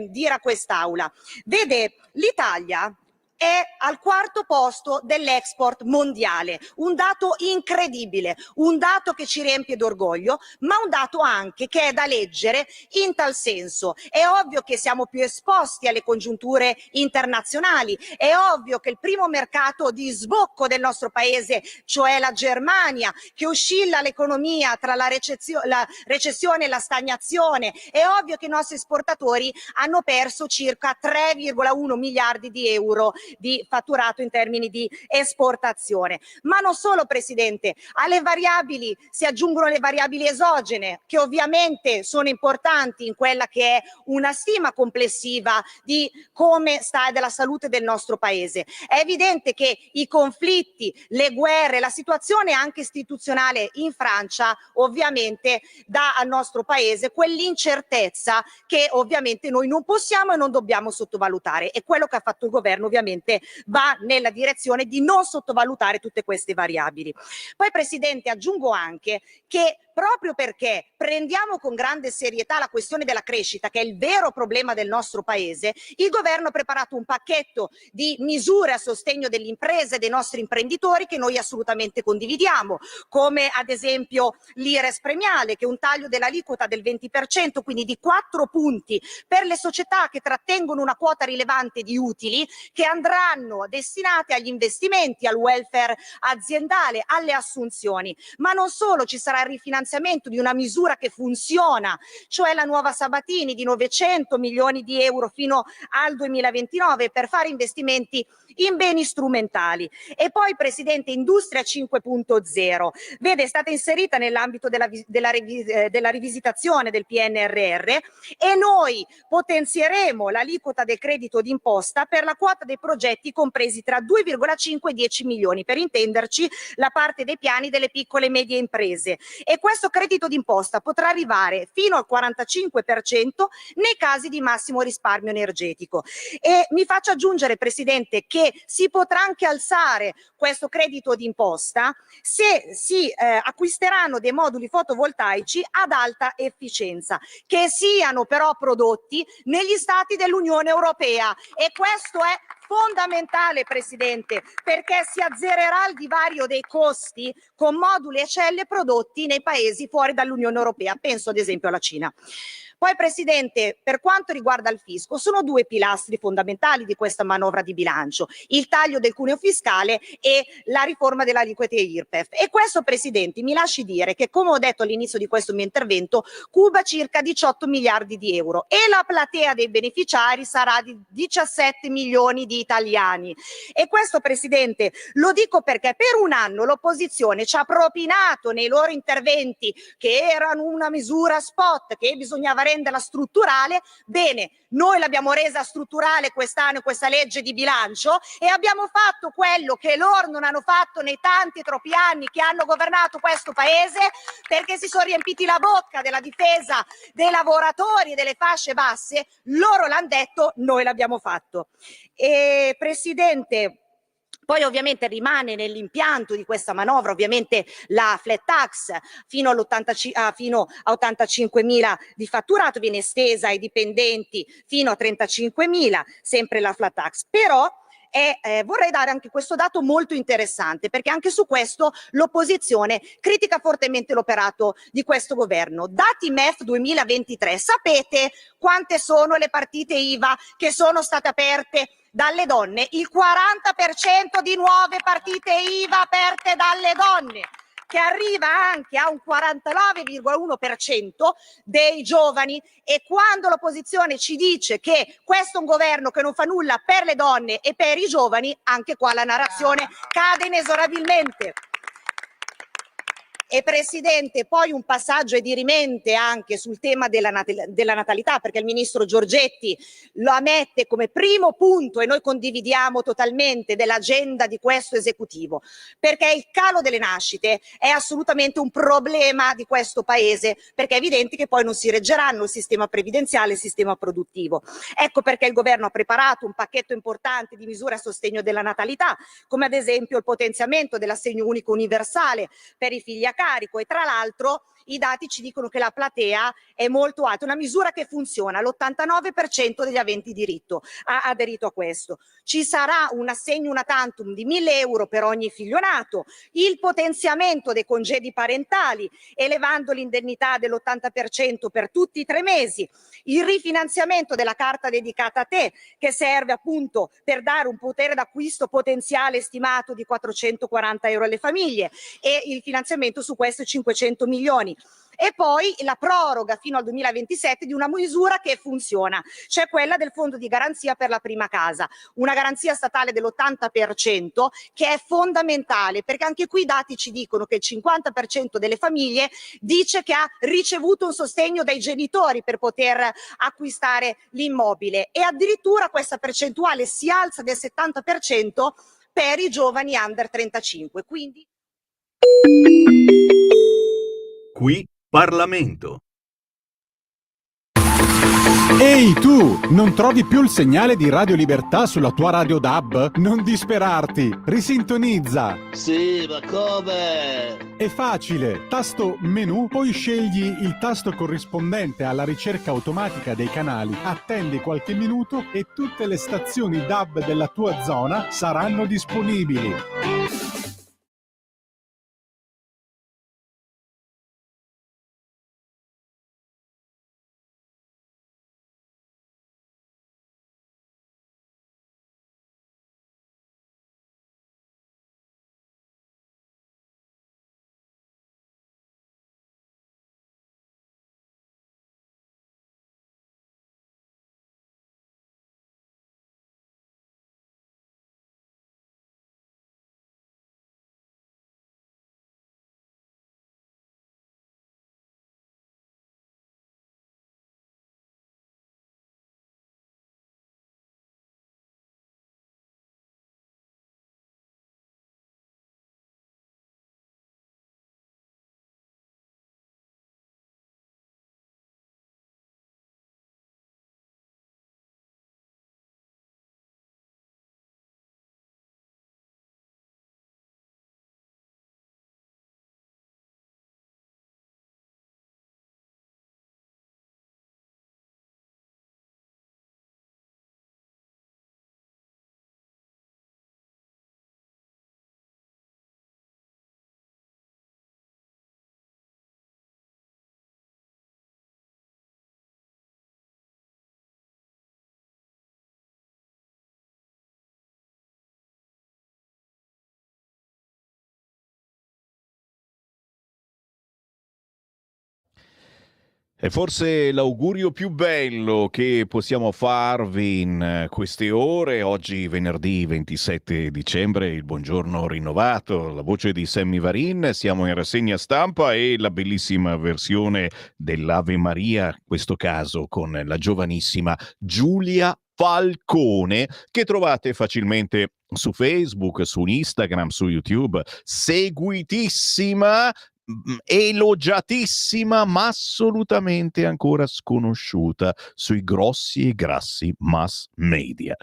dire a quest'Aula. Vede, l'Italia è al 4° posto dell'export mondiale, un dato incredibile, un dato che ci riempie d'orgoglio, ma un dato anche che è da leggere in tal senso. È ovvio che siamo più esposti alle congiunture internazionali, è ovvio che il primo mercato di sbocco del nostro paese, cioè la Germania, che oscilla l'economia tra la recessione e la stagnazione, è ovvio che i nostri esportatori hanno perso circa 3,1 miliardi di euro di fatturato in termini di esportazione. Ma non solo, Presidente, alle variabili si aggiungono le variabili esogene, che ovviamente sono importanti in quella che è una stima complessiva di come sta e della salute del nostro Paese. È evidente che i conflitti, le guerre, la situazione anche istituzionale in Francia ovviamente dà al nostro Paese quell'incertezza che ovviamente noi non possiamo e non dobbiamo sottovalutare e quello che ha fatto il governo ovviamente va nella direzione di non sottovalutare tutte queste variabili. Poi, Presidente, aggiungo anche che proprio perché prendiamo con grande serietà la questione della crescita, che è il vero problema del nostro paese, il governo ha preparato un pacchetto di misure a sostegno delle imprese e dei nostri imprenditori che noi assolutamente condividiamo, come ad esempio l'IRES premiale, che è un taglio dell'aliquota del 20%, quindi di 4 punti per le società che trattengono una quota rilevante di utili che andranno destinate agli investimenti, al welfare aziendale, alle assunzioni. Ma non solo, ci sarà il rifinanziamento di una misura che funziona, cioè la nuova Sabatini di 900 milioni di euro fino al 2029 per fare investimenti in beni strumentali. E poi, Presidente, Industria 5.0, vede, è stata inserita nell'ambito della rivisitazione del PNRR e noi potenzieremo l'aliquota del credito d'imposta per la quota dei progetti compresi tra 2,5 e 10 milioni, per intenderci la parte dei piani delle piccole e medie imprese. E questo credito d'imposta potrà arrivare fino al 45% nei casi di massimo risparmio energetico. E mi faccio aggiungere, Presidente, che si potrà anche alzare questo credito d'imposta se si acquisteranno dei moduli fotovoltaici ad alta efficienza, che siano però prodotti negli stati dell'Unione Europea, e questo è fondamentale, Presidente, perché si azzererà il divario dei costi con moduli e celle prodotti nei paesi fuori dall'Unione Europea, penso ad esempio alla Cina. Poi, Presidente, per quanto riguarda il fisco, sono 2 pilastri fondamentali di questa manovra di bilancio: il taglio del cuneo fiscale e la riforma delle aliquote IRPEF. E questo, Presidente, mi lasci dire che, come ho detto all'inizio di questo mio intervento, cuba circa 18 miliardi di euro e la platea dei beneficiari sarà di 17 milioni di italiani. E questo, Presidente, lo dico perché per un anno l'opposizione ci ha propinato nei loro interventi che erano una misura spot, che bisognava renderla strutturale. Bene, noi l'abbiamo resa strutturale quest'anno questa legge di bilancio e abbiamo fatto quello che loro non hanno fatto nei tanti e troppi anni che hanno governato questo paese, perché si sono riempiti la bocca della difesa dei lavoratori e delle fasce basse. Loro l'hanno detto, noi l'abbiamo fatto. E, Presidente, poi ovviamente rimane nell'impianto di questa manovra ovviamente la flat tax fino a 85.000 di fatturato, viene estesa ai dipendenti fino a 35.000, sempre la flat tax. Però vorrei dare anche questo dato molto interessante, perché anche su questo l'opposizione critica fortemente l'operato di questo governo. Dati MEF 2023, sapete quante sono le partite IVA che sono state aperte dalle donne? Il 40% di nuove partite IVA aperte dalle donne, che arriva anche a un 49,1% dei giovani. E quando l'opposizione ci dice che questo è un governo che non fa nulla per le donne e per i giovani, anche qua la narrazione cade inesorabilmente. E, Presidente, poi un passaggio è dirimente anche sul tema della natalità, perché il ministro Giorgetti lo mette come primo punto, e noi condividiamo totalmente, dell'agenda di questo esecutivo, perché il calo delle nascite è assolutamente un problema di questo paese, perché è evidente che poi non si reggeranno il sistema previdenziale e il sistema produttivo. Ecco perché il governo ha preparato un pacchetto importante di misure a sostegno della natalità, come ad esempio il potenziamento dell'assegno unico universale per i figli a carico, e tra l'altro i dati ci dicono che la platea è molto alta, una misura che funziona, l'89% degli aventi diritto ha aderito a questo. Ci sarà un assegno una tantum di 1.000 euro per ogni figlio nato, il potenziamento dei congedi parentali, elevando l'indennità dell'80% per tutti i 3 mesi, il rifinanziamento della carta dedicata a te, che serve appunto per dare un potere d'acquisto potenziale stimato di 440 euro alle famiglie, e il finanziamento su questo 500 milioni. E poi la proroga fino al 2027 di una misura che funziona, cioè quella del fondo di garanzia per la prima casa, una garanzia statale dell'80% che è fondamentale, perché anche qui i dati ci dicono che il 50% delle famiglie dice che ha ricevuto un sostegno dai genitori per poter acquistare l'immobile, e addirittura questa percentuale si alza del 70% per i giovani under 35. Quindi Qui Parlamento. Ehi tu, non trovi più il segnale di Radio Libertà sulla tua radio DAB? Non disperarti, risintonizza. Sì, ma come? È facile, tasto menu, poi scegli il tasto corrispondente alla ricerca automatica dei canali, attendi qualche minuto e tutte le stazioni DAB della tua zona saranno disponibili. È forse l'augurio più bello che possiamo farvi in queste ore. Oggi venerdì 27 dicembre, il buongiorno rinnovato, la voce di Sammy Varin, siamo in rassegna stampa e la bellissima versione dell'Ave Maria, in questo caso con la giovanissima Giulia Falcone, che trovate facilmente su Facebook, su Instagram, su YouTube, seguitissima, elogiatissima, ma assolutamente ancora sconosciuta sui grossi e grassi mass media.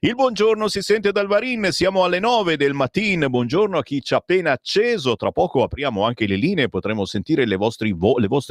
Il buongiorno si sente dal Varin, siamo alle 9 del mattino. Buongiorno a chi ci ha appena acceso. Tra poco apriamo anche le linee, potremo sentire le vostre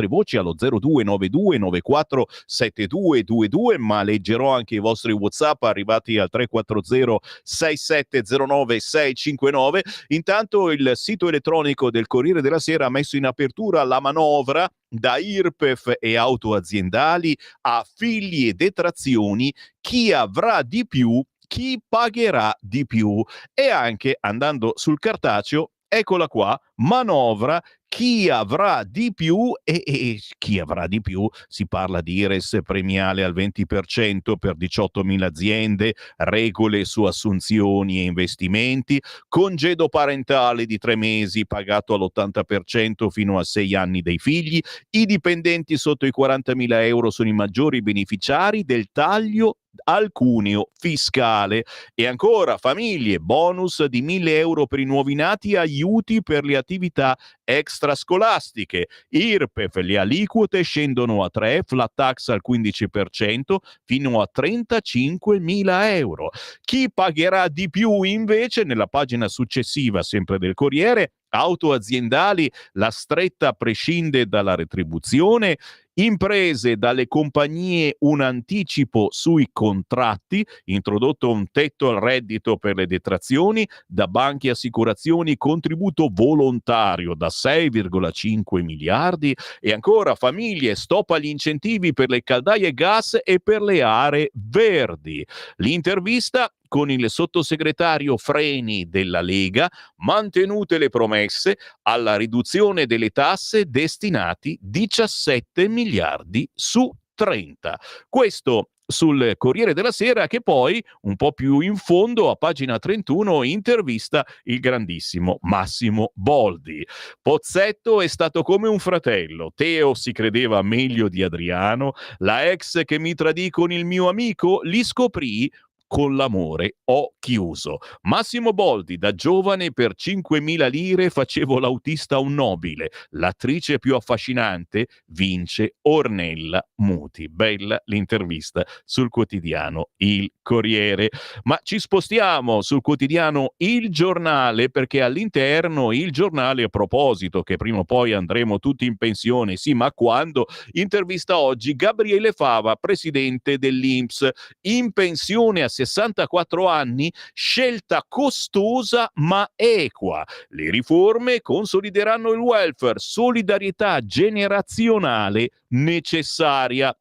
voci allo 0292 94 7222, ma leggerò anche i vostri WhatsApp arrivati al 340 6709 659. Intanto il sito elettronico del Corriere della Sera ha messo in apertura la manovra da IRPEF e auto aziendali a figli e detrazioni, chi avrà di più, chi pagherà di più. E anche andando sul cartaceo, eccola qua, manovra, chi avrà di più e chi avrà di più, si parla di IRES premiale al 20% per 18.000 aziende, regole su assunzioni e investimenti, congedo parentale di 3 mesi pagato all'80% fino a 6 anni dei figli, i dipendenti sotto i 40.000 euro sono i maggiori beneficiari del taglio al cuneo fiscale. E ancora famiglie, bonus di 1.000 euro per i nuovi nati, aiuti per le attività extrascolastiche, IRPEF, le aliquote scendono a 3, flat tax al 15% fino a 35.000 euro. Chi pagherà di più invece, nella pagina successiva sempre del Corriere, auto aziendali, la stretta prescinde dalla retribuzione, imprese dalle compagnie un anticipo sui contratti, introdotto un tetto al reddito per le detrazioni, da banche e assicurazioni contributo volontario da 6,5 miliardi e ancora famiglie, stop agli incentivi per le caldaie gas e per le aree verdi. L'intervista con il sottosegretario Freni della Lega, mantenute le promesse alla riduzione delle tasse destinati 17 miliardi su 30. Questo sul Corriere della Sera, che poi un po' più in fondo a pagina 31 intervista il grandissimo Massimo Boldi. Pozzetto è stato come un fratello, Teo si credeva meglio di Adriano, la ex che mi tradì con il mio amico li scoprì con l'amore ho chiuso. Massimo Boldi, da giovane per 5.000 lire facevo l'autista a un nobile. L'attrice più affascinante vince Ornella Muti. Bella l'intervista sul quotidiano Il Corriere. Ma ci spostiamo sul quotidiano Il Giornale, perché all'interno Il Giornale, a proposito che prima o poi andremo tutti in pensione, sì, ma quando, intervista oggi Gabriele Fava, presidente dell'INPS, in pensione a 64 anni, scelta costosa ma equa. Le riforme consolideranno il welfare, solidarietà generazionale necessaria.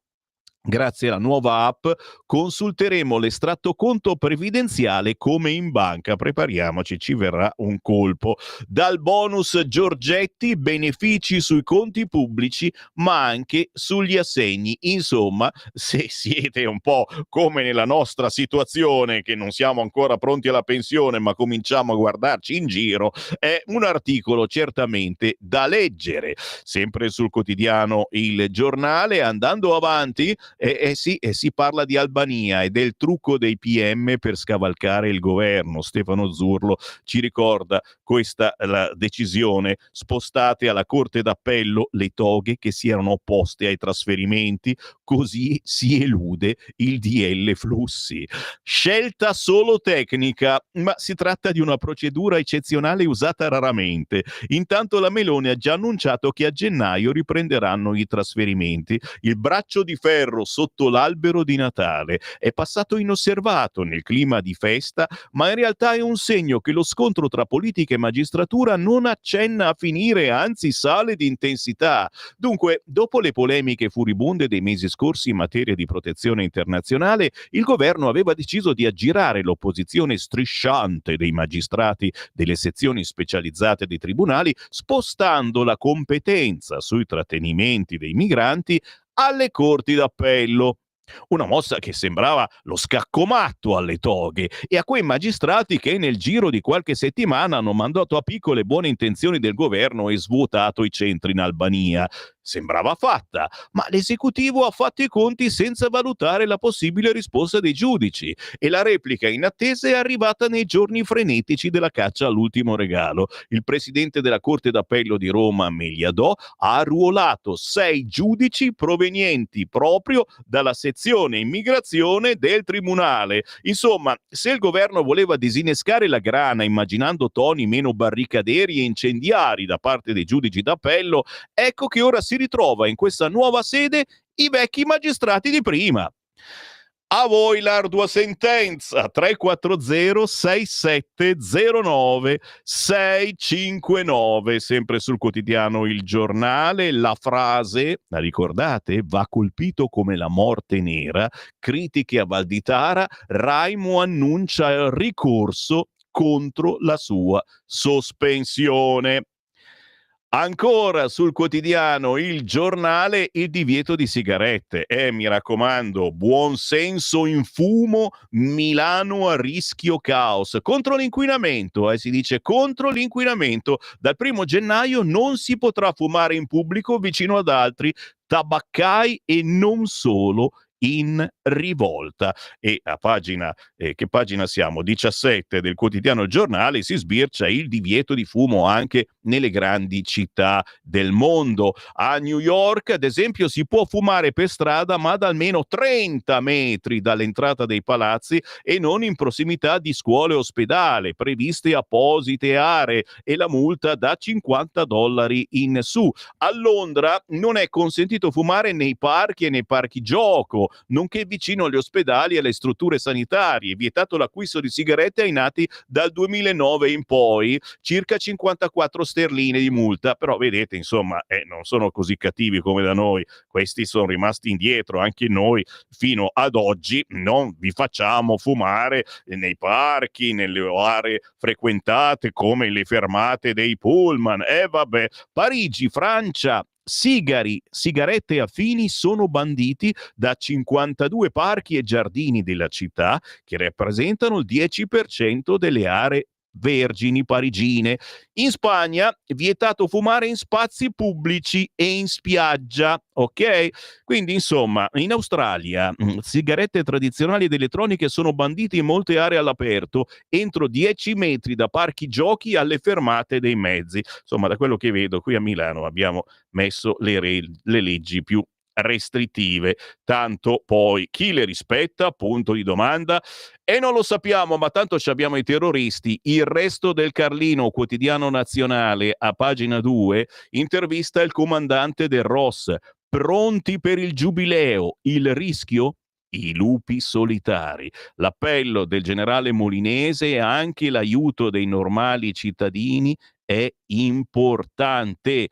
Grazie alla nuova app consulteremo l'estratto conto previdenziale come in banca. Prepariamoci, ci verrà un colpo. Dal bonus Giorgetti, benefici sui conti pubblici, ma anche sugli assegni. Insomma, se siete un po' come nella nostra situazione, che non siamo ancora pronti alla pensione, ma cominciamo a guardarci in giro, è un articolo certamente da leggere. Sempre sul quotidiano Il Giornale, andando avanti, si parla di Albania e del trucco dei PM per scavalcare il governo. Stefano Zurlo ci ricorda questa la decisione: spostate alla Corte d'Appello le toghe che si erano opposte ai trasferimenti, così si elude il DL Flussi. Scelta solo tecnica, ma si tratta di una procedura eccezionale usata raramente. Intanto la Meloni ha già annunciato che a gennaio riprenderanno i trasferimenti. Il braccio di ferro sotto l'albero di Natale è passato inosservato nel clima di festa, ma in realtà è un segno che lo scontro tra politica e magistratura non accenna a finire, anzi sale di intensità. Dunque, dopo le polemiche furibonde dei mesi scorsi in materia di protezione internazionale, il governo aveva deciso di aggirare l'opposizione strisciante dei magistrati delle sezioni specializzate dei tribunali, spostando la competenza sui trattenimenti dei migranti alle corti d'appello. Una mossa che sembrava lo scaccomatto alle toghe e a quei magistrati che nel giro di qualche settimana hanno mandato a picco le buone intenzioni del governo e svuotato i centri in Albania. Sembrava fatta, ma l'esecutivo ha fatto i conti senza valutare la possibile risposta dei giudici e la replica in attesa è arrivata nei giorni frenetici della caccia all'ultimo regalo. Il presidente della Corte d'Appello di Roma, Meliadò, ha arruolato 6 giudici provenienti proprio dalla sezione immigrazione del tribunale. Insomma, se il governo voleva disinnescare la grana immaginando toni meno barricaderi e incendiari da parte dei giudici d'appello, ecco che ora si ritrova in questa nuova sede i vecchi magistrati di prima. A voi l'ardua sentenza. 340 6709 659, sempre sul quotidiano Il Giornale. La frase, la ricordate? Va colpito come la morte nera. Critiche a Valditara. Raimo annuncia il ricorso contro la sua sospensione. Ancora sul quotidiano Il Giornale, il divieto di sigarette. Mi raccomando, buon senso in fumo, Milano a rischio caos. Contro l'inquinamento, si dice contro l'inquinamento. Dal 1 gennaio non si potrà fumare in pubblico vicino ad altri tabaccai e non solo in rivolta. E a pagina, che pagina siamo? 17 del quotidiano Il Giornale, si sbircia il divieto di fumo anche nelle grandi città del mondo. A New York, ad esempio, si può fumare per strada, ma ad almeno 30 metri dall'entrata dei palazzi e non in prossimità di scuole e ospedali, previste apposite aree, e la multa da $50 in su. A Londra non è consentito fumare nei parchi e nei parchi gioco, nonché vicino agli ospedali e alle strutture sanitarie. Vietato l'acquisto di sigarette ai nati dal 2009 in poi, circa 54 sterline di multa. Però vedete, insomma, non sono così cattivi come da noi. Questi sono rimasti indietro. Anche noi fino ad oggi non vi facciamo fumare nei parchi, nelle aree frequentate come le fermate dei pullman. Vabbè. Parigi, Francia. Sigarette affini sono banditi da 52 parchi e giardini della città, che rappresentano il 10% delle aree vergini parigine. In Spagna vietato fumare in spazi pubblici e in spiaggia, ok? Quindi insomma, in Australia sigarette tradizionali ed elettroniche sono bandite in molte aree all'aperto, entro 10 metri da parchi giochi alle fermate dei mezzi. Insomma, da quello che vedo qui a Milano abbiamo messo le leggi più restrittive, tanto poi chi le rispetta? Punto di domanda. E non lo sappiamo, ma tanto ci abbiamo i terroristi. Il Resto del Carlino, quotidiano nazionale, a pagina 2, intervista il comandante del ROS. Pronti per il giubileo, il rischio? I lupi solitari. L'appello del generale Molinese e anche l'aiuto dei normali cittadini è importante.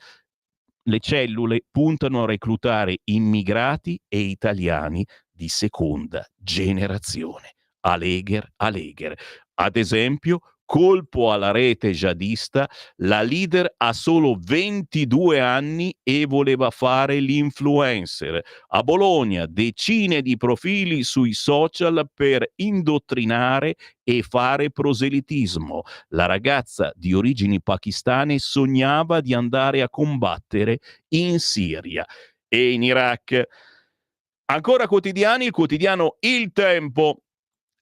Le cellule puntano a reclutare immigrati e italiani di seconda generazione. Alegher, Alegher. Ad esempio, colpo alla rete jihadista, la leader ha solo 22 anni e voleva fare l'influencer. A Bologna decine di profili sui social per indottrinare e fare proselitismo. La ragazza di origini pakistane sognava di andare a combattere in Siria e in Iraq. Ancora quotidiani, il quotidiano Il Tempo.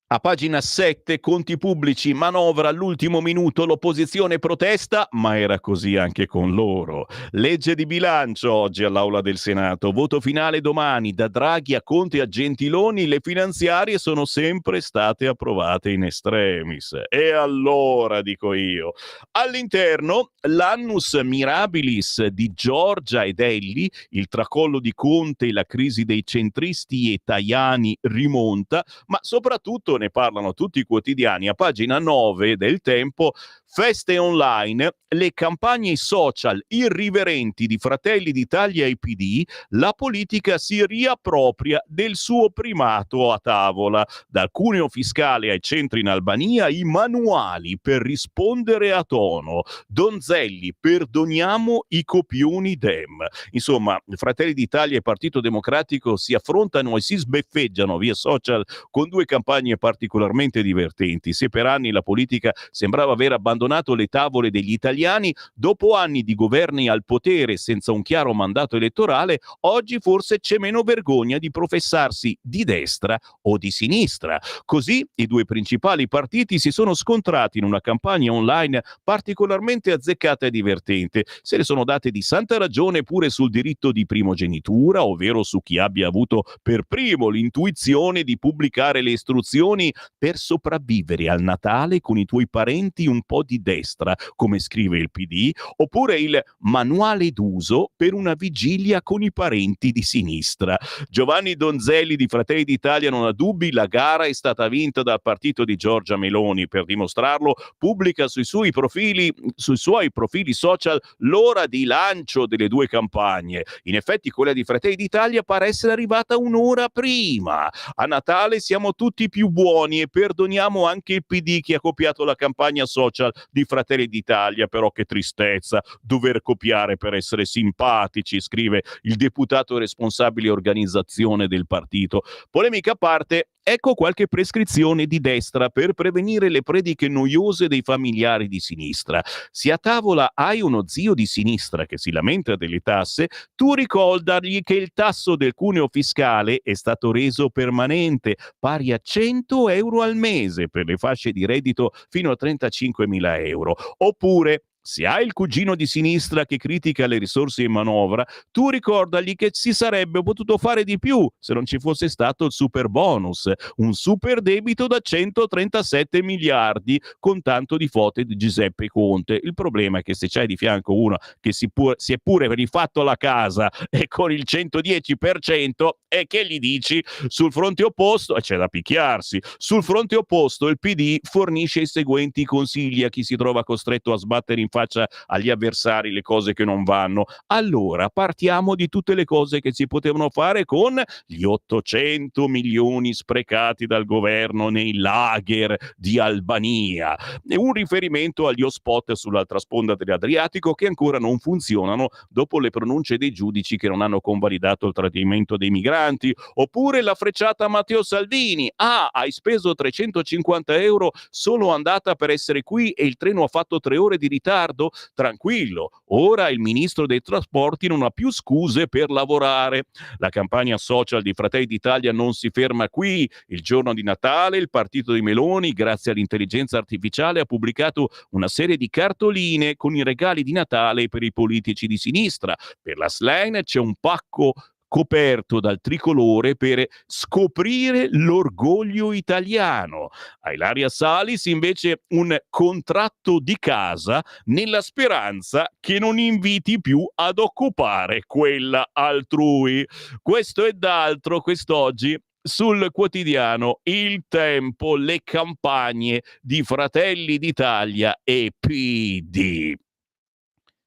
A pagina 7, conti pubblici, manovra all'ultimo minuto, l'opposizione protesta, ma era così anche con loro. Legge di bilancio oggi all'Aula del Senato, voto finale domani, da Draghi a Conte a Gentiloni, le finanziarie sono sempre state approvate in extremis. E allora, dico io, all'interno l'annus mirabilis di Giorgia ed Elli, il tracollo di Conte e la crisi dei centristi e Tajani rimonta, ma soprattutto ne parlano tutti i quotidiani a pagina 9 del Tempo. Feste online, le campagne social irriverenti di Fratelli d'Italia e PD, la politica si riappropria del suo primato a tavola. Dal cuneo fiscale ai centri in Albania, i manuali per rispondere a tono. Donzelli, perdoniamo i copioni Dem. Insomma, Fratelli d'Italia e Partito Democratico si affrontano e si sbeffeggiano via social con due campagne particolarmente divertenti. Se per anni la politica sembrava aver abbandonato le tavole degli italiani, dopo anni di governi al potere senza un chiaro mandato elettorale, oggi forse c'è meno vergogna di professarsi di destra o di sinistra. Così i due principali partiti si sono scontrati in una campagna online particolarmente azzeccata e divertente. Se ne sono date di santa ragione pure sul diritto di primogenitura, ovvero su chi abbia avuto per primo l'intuizione di pubblicare le istruzioni per sopravvivere al Natale con i tuoi parenti un po' di destra, come scrive il PD, oppure il manuale d'uso per una vigilia con i parenti di sinistra. Giovanni Donzelli di Fratelli d'Italia non ha dubbi, la gara è stata vinta dal partito di Giorgia Meloni. Per dimostrarlo, pubblica sui suoi profili social l'ora di lancio delle due campagne. In effetti quella di Fratelli d'Italia pare essere arrivata un'ora prima. A Natale siamo tutti più buoni e perdoniamo anche il PD che ha copiato la campagna social di Fratelli d'Italia, però che tristezza dover copiare per essere simpatici, scrive il deputato responsabile organizzazione del partito. Polemica a parte, ecco qualche prescrizione di destra per prevenire le prediche noiose dei familiari di sinistra. Se a tavola hai uno zio di sinistra che si lamenta delle tasse, tu ricordagli che il tasso del cuneo fiscale è stato reso permanente, pari a 100 euro al mese per le fasce di reddito fino a 35.000 euro. Oppure, se hai il cugino di sinistra che critica le risorse in manovra, tu ricordagli che si sarebbe potuto fare di più se non ci fosse stato il super bonus, un super debito da 137 miliardi con tanto di foto di Giuseppe Conte. Il problema è che se c'hai di fianco uno che si è pure rifatto la casa e con il 110%, e che gli dici? Sul fronte opposto, c'è da picchiarsi, sul fronte opposto il PD fornisce i seguenti consigli a chi si trova costretto a sbattere in faccia agli avversari le cose che non vanno. Allora partiamo di tutte le cose che si potevano fare con gli 800 milioni sprecati dal governo nei lager di Albania, e un riferimento agli hotspot sull'altra sponda dell'Adriatico che ancora non funzionano dopo le pronunce dei giudici che non hanno convalidato il trattenimento dei migranti, oppure la frecciata a Matteo Salvini: hai speso 350 euro solo andata per essere qui e il treno ha fatto 3 ore di ritardo? Tranquillo, ora il ministro dei trasporti non ha più scuse per lavorare. La campagna social di Fratelli d'Italia non si ferma qui. Il giorno di Natale il partito di Meloni, grazie all'intelligenza artificiale, ha pubblicato una serie di cartoline con i regali di Natale per i politici di sinistra. Per la Schlein c'è un pacco coperto dal tricolore per scoprire l'orgoglio italiano. A Ilaria Salis invece un contratto di casa nella speranza che non inviti più ad occupare quella altrui. Questo ed altro quest'oggi sul quotidiano Il Tempo, le campagne di Fratelli d'Italia e PD.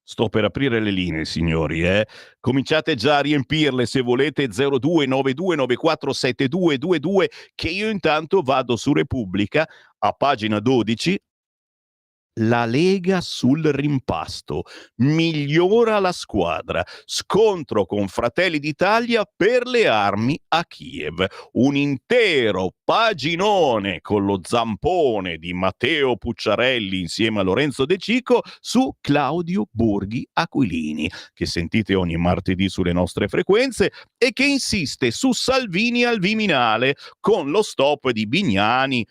Sto per aprire le linee, signori, cominciate già a riempirle se volete. 0292947222, che io intanto vado su Repubblica a pagina 12. La Lega sul rimpasto, migliora la squadra, scontro con Fratelli d'Italia per le armi a Kiev, un intero paginone con lo zampone di Matteo Pucciarelli insieme a Lorenzo De Cico su Claudio Borghi Aquilini, che sentite ogni martedì sulle nostre frequenze e che insiste su Salvini al Viminale con lo stop di Bignami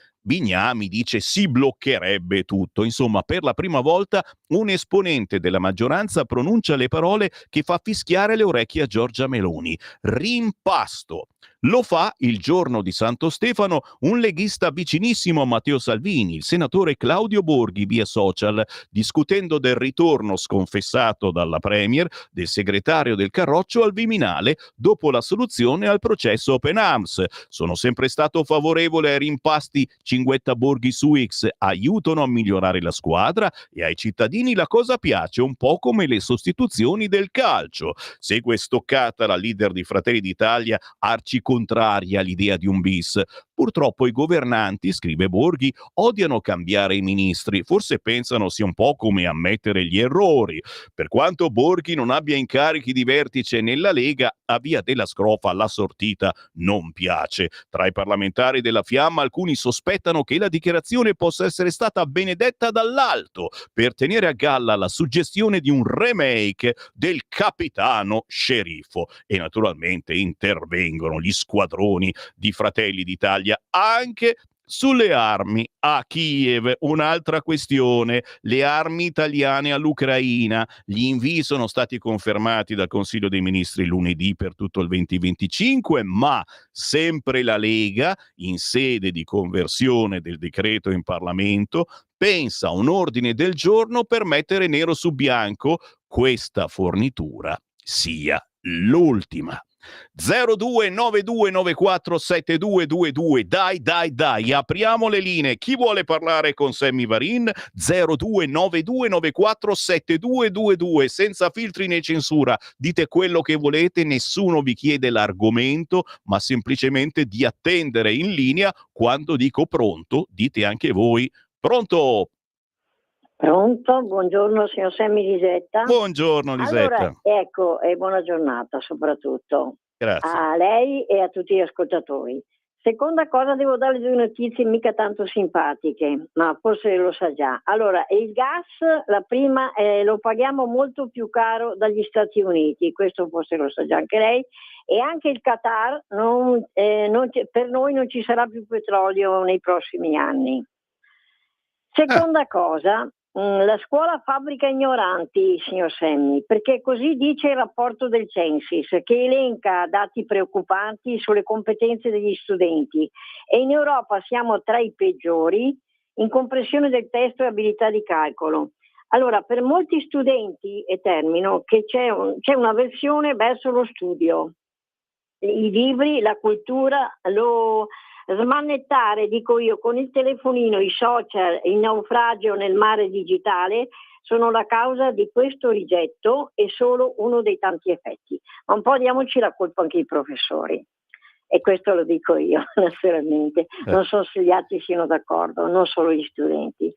dice si bloccherebbe tutto. Insomma, per la prima volta un esponente della maggioranza pronuncia le parole che fa fischiare le orecchie a Giorgia Meloni. Rimpasto. Lo fa il giorno di Santo Stefano un leghista vicinissimo a Matteo Salvini, il senatore Claudio Borghi, via social, discutendo del ritorno sconfessato dalla Premier del segretario del Carroccio al Viminale dopo la soluzione al processo Open Arms. Sono sempre stato favorevole ai rimpasti, cinguetta Borghi su X, aiutano a migliorare la squadra e ai cittadini la cosa piace, un po' come le sostituzioni del calcio. Segue stoccata la leader di Fratelli d'Italia, arci contraria all'idea di un bis. Purtroppo i governanti, scrive Borghi, odiano cambiare i ministri, forse pensano sia un po' come ammettere gli errori. Per quanto Borghi non abbia incarichi di vertice nella Lega, a via della Scrofa la sortita non piace. Tra i parlamentari della Fiamma alcuni sospettano che la dichiarazione possa essere stata benedetta dall'alto per tenere a galla la suggestione di un remake del Capitano Sceriffo, e naturalmente intervengono gli squadroni di Fratelli d'Italia anche sulle armi a Kiev. Un'altra questione, le armi italiane all'Ucraina. Gli invii sono stati confermati dal Consiglio dei Ministri lunedì per tutto il 2025, ma sempre la Lega, in sede di conversione del decreto in Parlamento, pensa a un ordine del giorno per mettere nero su bianco questa fornitura sia l'ultima. 0292947222. Dai, apriamo le linee. Chi vuole parlare con Sammy Varin? 0292947222, senza filtri né censura. Dite quello che volete, nessuno vi chiede l'argomento, ma semplicemente di attendere in linea. Quando dico pronto, dite anche voi pronto. Pronto, buongiorno signor Sammy Lisetta. Buongiorno Lisetta. Allora, ecco, e buona giornata soprattutto. Grazie. A lei e a tutti gli ascoltatori. Seconda cosa, devo darle due notizie mica tanto simpatiche, ma forse lo sa già. Allora, il gas, la prima, lo paghiamo molto più caro dagli Stati Uniti, questo forse lo sa già anche lei, e anche il Qatar, per noi non ci sarà più petrolio nei prossimi anni. Seconda cosa, la scuola fabbrica ignoranti, signor Semmi, perché così dice il rapporto del Censis, che elenca dati preoccupanti sulle competenze degli studenti, e in Europa siamo tra i peggiori in comprensione del testo e abilità di calcolo. Allora, per molti studenti, e termino, che c'è un'avversione verso lo studio, i libri, la cultura, smanettare, dico io, con il telefonino, i social, il naufragio nel mare digitale sono la causa di questo rigetto e solo uno dei tanti effetti. Ma un po' diamoci la colpa anche ai professori. E questo lo dico io, naturalmente. Non so se gli altri siano d'accordo, non solo gli studenti.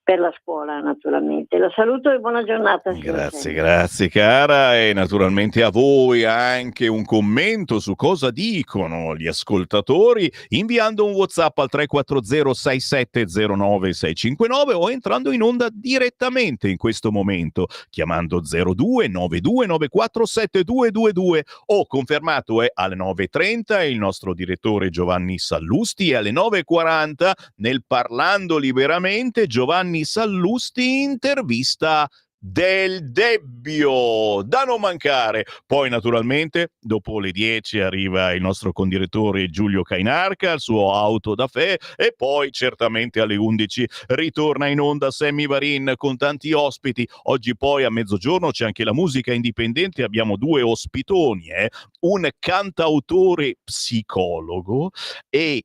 Per la scuola, naturalmente. La saluto e buona giornata. Grazie cara, e naturalmente a voi anche un commento su cosa dicono gli ascoltatori inviando un WhatsApp al 340 6709 659 o entrando in onda direttamente in questo momento chiamando 02 92 94 7222 o confermato è alle 9:30 il nostro direttore Giovanni Sallusti e alle 9:40 nel Parlando Liberamente Giovanni Sallusti intervista Del Debbio da non mancare. Poi naturalmente dopo le 10 arriva il nostro condirettore Giulio Cainarca al suo Auto da Fè e poi certamente alle 11 ritorna in onda Sammy Varin con tanti ospiti. Oggi poi a mezzogiorno c'è anche la musica indipendente, abbiamo 2 ospitoni, un cantautore psicologo e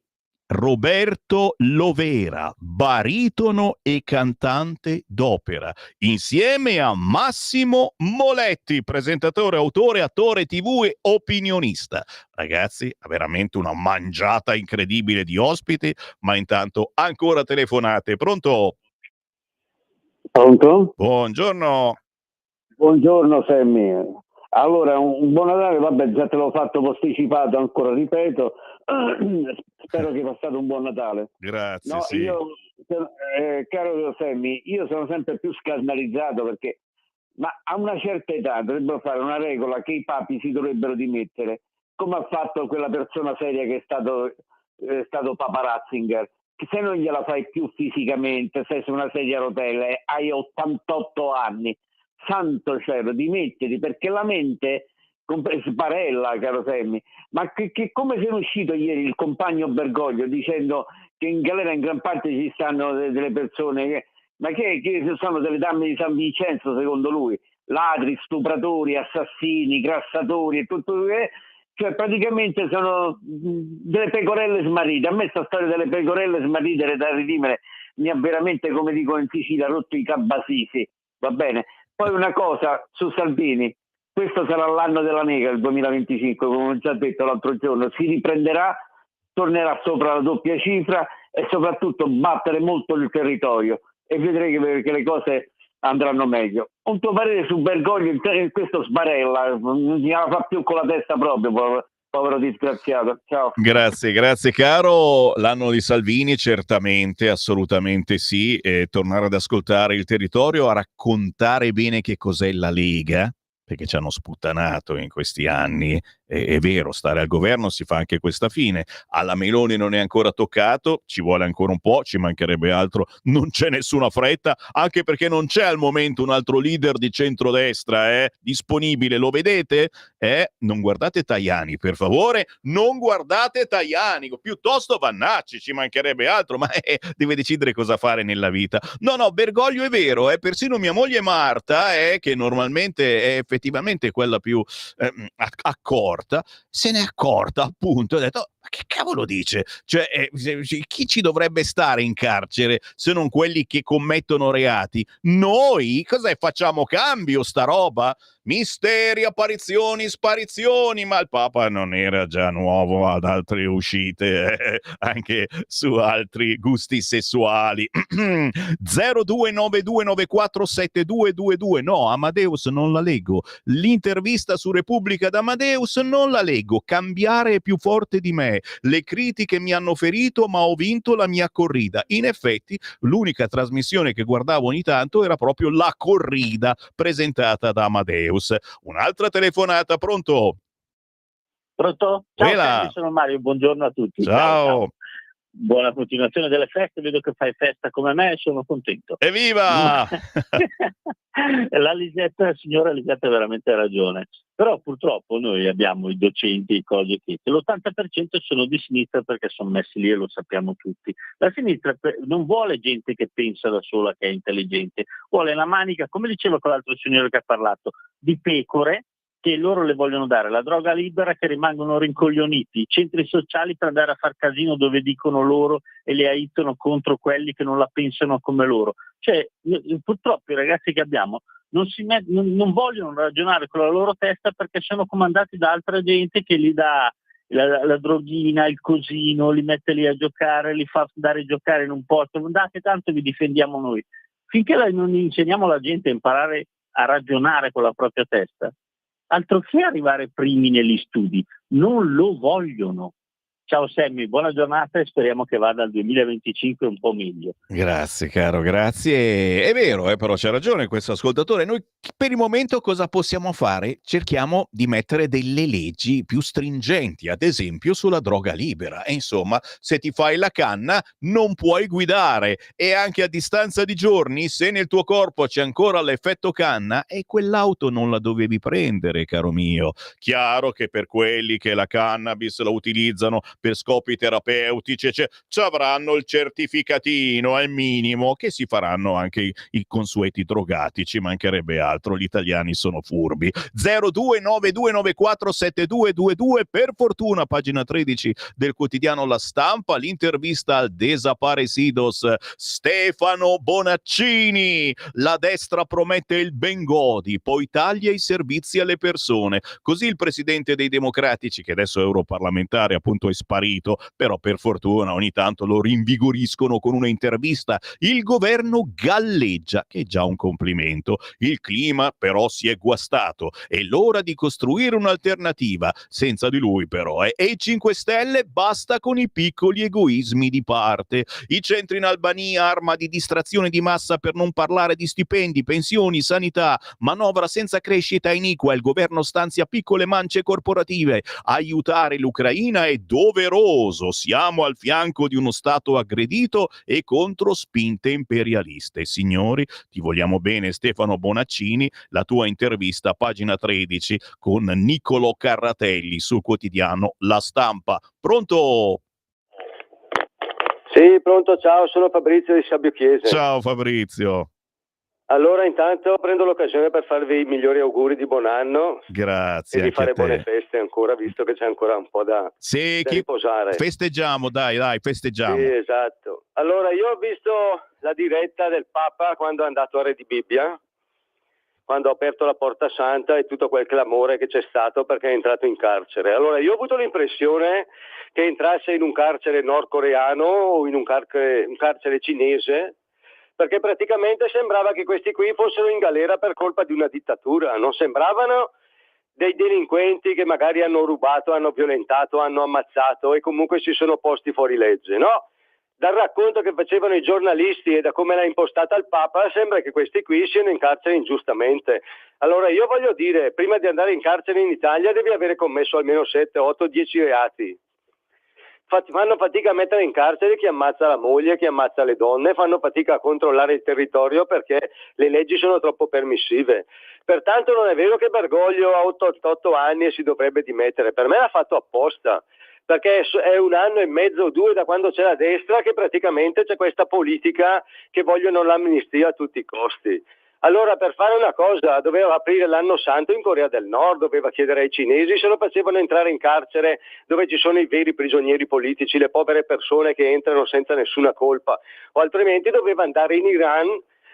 Roberto Lovera, baritono e cantante d'opera, insieme a Massimo Moletti, presentatore, autore, attore TV e opinionista. Ragazzi, è veramente una mangiata incredibile di ospiti, ma intanto ancora telefonate. Pronto? Pronto? Buongiorno. Buongiorno Sammy. Allora, un buon Natale, vabbè, già te l'ho fatto posticipato, ancora ripeto. Spero che sia stato un buon Natale. Grazie, No, sì. io, caro Sammy, io sono sempre più scandalizzato perché, ma a una certa età dovrebbero fare una regola che i papi si dovrebbero dimettere, come ha fatto quella persona seria che è stato Papa Ratzinger. Se non gliela fai più fisicamente, sei su una sedia a rotelle, hai 88 anni, santo cielo, dimettiti, perché la mente sbarella, caro Sammy. Ma come se è uscito ieri il compagno Bergoglio dicendo che in galera in gran parte ci stanno delle persone che sono delle dame di San Vincenzo, secondo lui, ladri, stupratori, assassini, grassatori e tutto, cioè praticamente sono delle pecorelle smarrite. A me sta storia delle pecorelle smarrite da redimere mi ha veramente, come dico in Sicilia, rotto i cabasisi, va bene? Poi una cosa su Salvini, questo sarà l'anno della nega, il 2025, come ho già detto l'altro giorno, si riprenderà, tornerà sopra la doppia cifra e soprattutto battere molto il territorio e vedrei che le cose andranno meglio. Un tuo parere su Bergoglio, questo sbarella, non gliela fa più con la testa proprio, povero disgraziato. Ciao. Grazie caro. L'anno di Salvini certamente, assolutamente sì, e tornare ad ascoltare il territorio, a raccontare bene che cos'è la Lega, perché ci hanno sputtanato in questi anni. È vero, stare al governo si fa anche questa fine. Alla Meloni non è ancora toccato, ci vuole ancora un po', ci mancherebbe altro, non c'è nessuna fretta, anche perché non c'è al momento un altro leader di centrodestra disponibile, lo vedete? Non guardate Tajani, per favore, non guardate Tajani, piuttosto Vannacci, ci mancherebbe altro, ma deve decidere cosa fare nella vita. No, Bergoglio è vero, persino mia moglie Marta, che normalmente è effettivamente quella più accorta, se n'è accorta, appunto, ha detto: ma che cavolo dice? Cioè, chi ci dovrebbe stare in carcere se non quelli che commettono reati? Noi? Cos'è? Facciamo cambio sta roba? Misteri, apparizioni, sparizioni, ma il Papa non era già nuovo ad altre uscite, anche su altri gusti sessuali. 0292947222. No, Amadeus non la leggo. L'intervista su Repubblica d'Amadeus non la leggo. Cambiare è più forte di me. Le critiche mi hanno ferito, ma ho vinto la mia corrida. In effetti, l'unica trasmissione che guardavo ogni tanto era proprio La Corrida, presentata da Amadeus. Un'altra telefonata, pronto? Pronto? Ciao, sono Mario, buongiorno a tutti. Ciao. Buona continuazione delle feste, vedo che fai festa come me e sono contento. Evviva! La signora Lisetta ha veramente ragione, però purtroppo noi abbiamo i docenti, i cose che l'80% sono di sinistra perché sono messi lì e lo sappiamo tutti. La sinistra non vuole gente che pensa da sola, che è intelligente, vuole la manica, come diceva quell'altro signore che ha parlato, di pecore che loro le vogliono dare, la droga libera, che rimangono rincoglioniti, i centri sociali per andare a far casino dove dicono loro e li aiutano contro quelli che non la pensano come loro. Cioè, purtroppo i ragazzi che abbiamo non vogliono ragionare con la loro testa perché sono comandati da altra gente che gli dà la droghina, il cosino, li mette lì a giocare, li fa andare a giocare in un posto, andate tanto vi difendiamo noi. Finché non insegniamo alla gente a imparare a ragionare con la propria testa, altro che arrivare primi negli studi, non lo vogliono. Ciao Sammy, buona giornata e speriamo che vada al 2025 un po' meglio. Grazie caro, grazie. È vero, però c'ha ragione questo ascoltatore. Noi per il momento cosa possiamo fare? Cerchiamo di mettere delle leggi più stringenti, ad esempio sulla droga libera. E insomma, se ti fai la canna non puoi guidare, e anche a distanza di giorni, se nel tuo corpo c'è ancora l'effetto canna, e quell'auto non la dovevi prendere, caro mio. Chiaro che per quelli che la cannabis la utilizzano per scopi terapeutici, ci avranno il certificatino al minimo, che si faranno anche i consueti drogati, ci mancherebbe altro, gli italiani sono furbi. 0292947222, per fortuna, pagina 13 del quotidiano La Stampa, l'intervista al desaparecidos Stefano Bonaccini. La destra promette il Bengodi, poi taglia i servizi alle persone. Così il presidente dei democratici, che adesso è europarlamentare, appunto è sparito, però per fortuna ogni tanto lo rinvigoriscono con una intervista. Il governo galleggia, che è già un complimento. Il clima però si è guastato, è l'ora di costruire un'alternativa, senza di lui però. E i 5 Stelle basta con i piccoli egoismi di parte. I centri in Albania, arma di distrazione di massa, per non parlare di stipendi, pensioni, sanità. Manovra senza crescita iniqua, il governo stanzia piccole mance corporative. Aiutare l'Ucraina è doveroso, siamo al fianco di uno Stato aggredito e contro spinte imperialiste. Signori, ti vogliamo bene Stefano Bonaccini, la tua intervista, pagina 13, con Niccolò Carratelli sul quotidiano La Stampa. Pronto? Sì, pronto, ciao, sono Fabrizio di Sabbio Chiese. Ciao Fabrizio. Allora, intanto prendo l'occasione per farvi i migliori auguri di buon anno. Grazie. E di fare a te. buone feste ancora, visto che c'è ancora un po' da riposare. Festeggiamo, dai, festeggiamo. Sì, esatto. Allora, io ho visto la diretta del Papa quando è andato a Re di Bibbia, quando ha aperto la Porta Santa e tutto quel clamore che c'è stato perché è entrato in carcere. Allora, io ho avuto l'impressione che entrasse in un carcere nordcoreano o in un carcere cinese, perché praticamente sembrava che questi qui fossero in galera per colpa di una dittatura, non sembravano dei delinquenti che magari hanno rubato, hanno violentato, hanno ammazzato e comunque si sono posti fuori legge, no? Dal racconto che facevano i giornalisti e da come l'ha impostata il Papa sembra che questi qui siano in carcere ingiustamente. Allora io voglio dire, prima di andare in carcere in Italia devi avere commesso almeno 7, 8, 10 reati. Fanno fatica a mettere in carcere chi ammazza la moglie, chi ammazza le donne, fanno fatica a controllare il territorio perché le leggi sono troppo permissive. Pertanto non è vero che Bergoglio ha 88 anni e si dovrebbe dimettere, per me l'ha fatto apposta, perché è 1 anno e mezzo o 2 da quando c'è la destra che praticamente c'è questa politica che vogliono l'amnistia a tutti i costi. Allora, per fare una cosa doveva aprire l'anno santo in Corea del Nord, doveva chiedere ai cinesi se lo facevano entrare in carcere dove ci sono i veri prigionieri politici, le povere persone che entrano senza nessuna colpa, o altrimenti doveva andare in Iran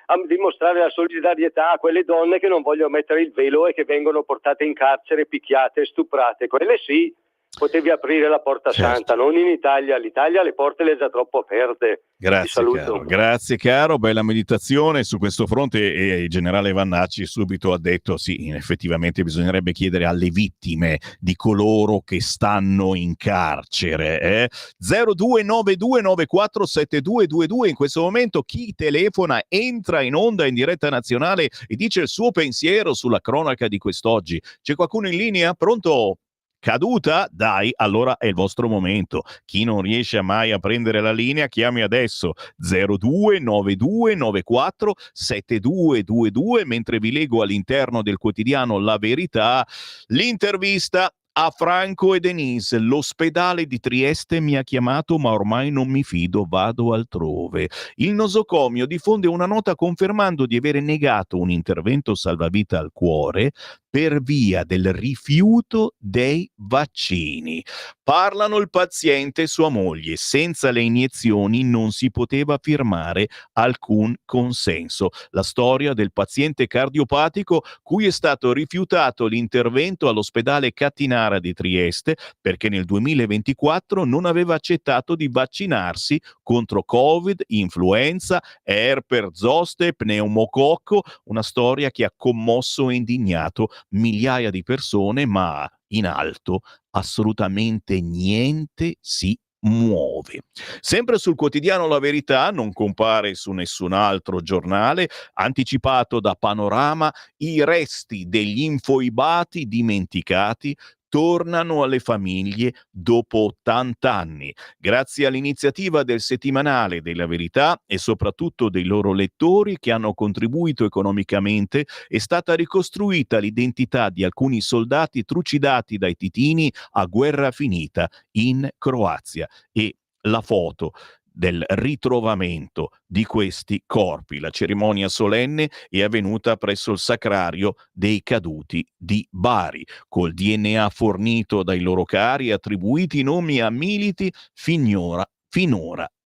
a dimostrare la solidarietà a quelle donne che non vogliono mettere il velo e che vengono portate in carcere, picchiate, stuprate. Quelle sì, potevi aprire la Porta Santa, non in Italia. L'Italia le porte le ha già troppo aperte. Grazie caro, bella meditazione su questo fronte, e il generale Vannacci subito ha detto sì, effettivamente bisognerebbe chiedere alle vittime di coloro che stanno in carcere. 0292947222, in questo momento chi telefona entra in onda in diretta nazionale e dice il suo pensiero sulla cronaca di quest'oggi. C'è qualcuno in linea? Pronto? Caduta? Dai, allora è il vostro momento. Chi non riesce mai a prendere la linea, chiami adesso 0292947222, mentre vi leggo all'interno del quotidiano La Verità l'intervista a Franco e Denise. L'ospedale di Trieste mi ha chiamato, ma ormai non mi fido, vado altrove. Il nosocomio diffonde una nota confermando di avere negato un intervento salvavita al cuore per via del rifiuto dei vaccini. Parlano il paziente e sua moglie. Senza le iniezioni non si poteva firmare alcun consenso. La storia del paziente cardiopatico cui è stato rifiutato l'intervento all'ospedale Cattinara di Trieste perché nel 2024 non aveva accettato di vaccinarsi contro Covid, influenza, herpes zoster, pneumococco, una storia che ha commosso e indignato migliaia di persone, ma in alto assolutamente niente si muove. Sempre sul quotidiano La Verità, non compare su nessun altro giornale, anticipato da Panorama, i resti degli infoibati dimenticati tornano alle famiglie dopo 80 anni. Grazie all'iniziativa del settimanale della Verità e soprattutto dei loro lettori che hanno contribuito economicamente, è stata ricostruita l'identità di alcuni soldati trucidati dai titini a guerra finita in Croazia e la foto del ritrovamento di questi corpi. La cerimonia solenne è avvenuta presso il Sacrario dei Caduti di Bari, col DNA fornito dai loro cari, attribuiti nomi a militi finora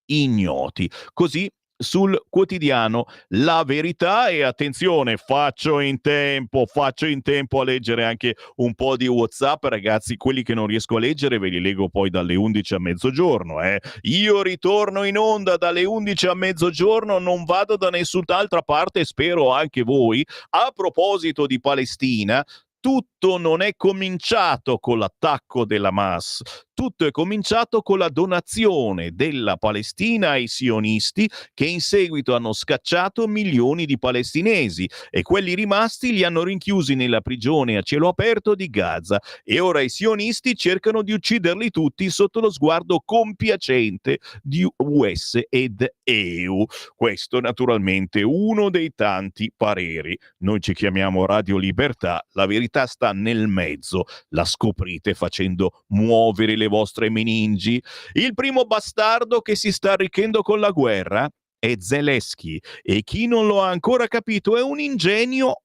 ignoti. Così sul quotidiano La Verità. E attenzione, faccio in tempo a leggere anche un po' di WhatsApp, ragazzi. Quelli che non riesco a leggere ve li leggo poi dalle 11 a mezzogiorno. Io ritorno in onda dalle 11 a mezzogiorno, non vado da nessun'altra parte, spero anche voi. A proposito di Palestina, tutto non è cominciato con l'attacco della Hamas, tutto è cominciato con la donazione della Palestina ai sionisti, che in seguito hanno scacciato milioni di palestinesi e quelli rimasti li hanno rinchiusi nella prigione a cielo aperto di Gaza, e ora i sionisti cercano di ucciderli tutti sotto lo sguardo compiacente di US ed EU. Questo naturalmente uno dei tanti pareri. Noi ci chiamiamo Radio Libertà, la verità sta nel mezzo, la scoprite facendo muovere le vostre meningi. Il primo bastardo che si sta arricchendo con la guerra è Zelensky, e chi non lo ha ancora capito è un ingenuo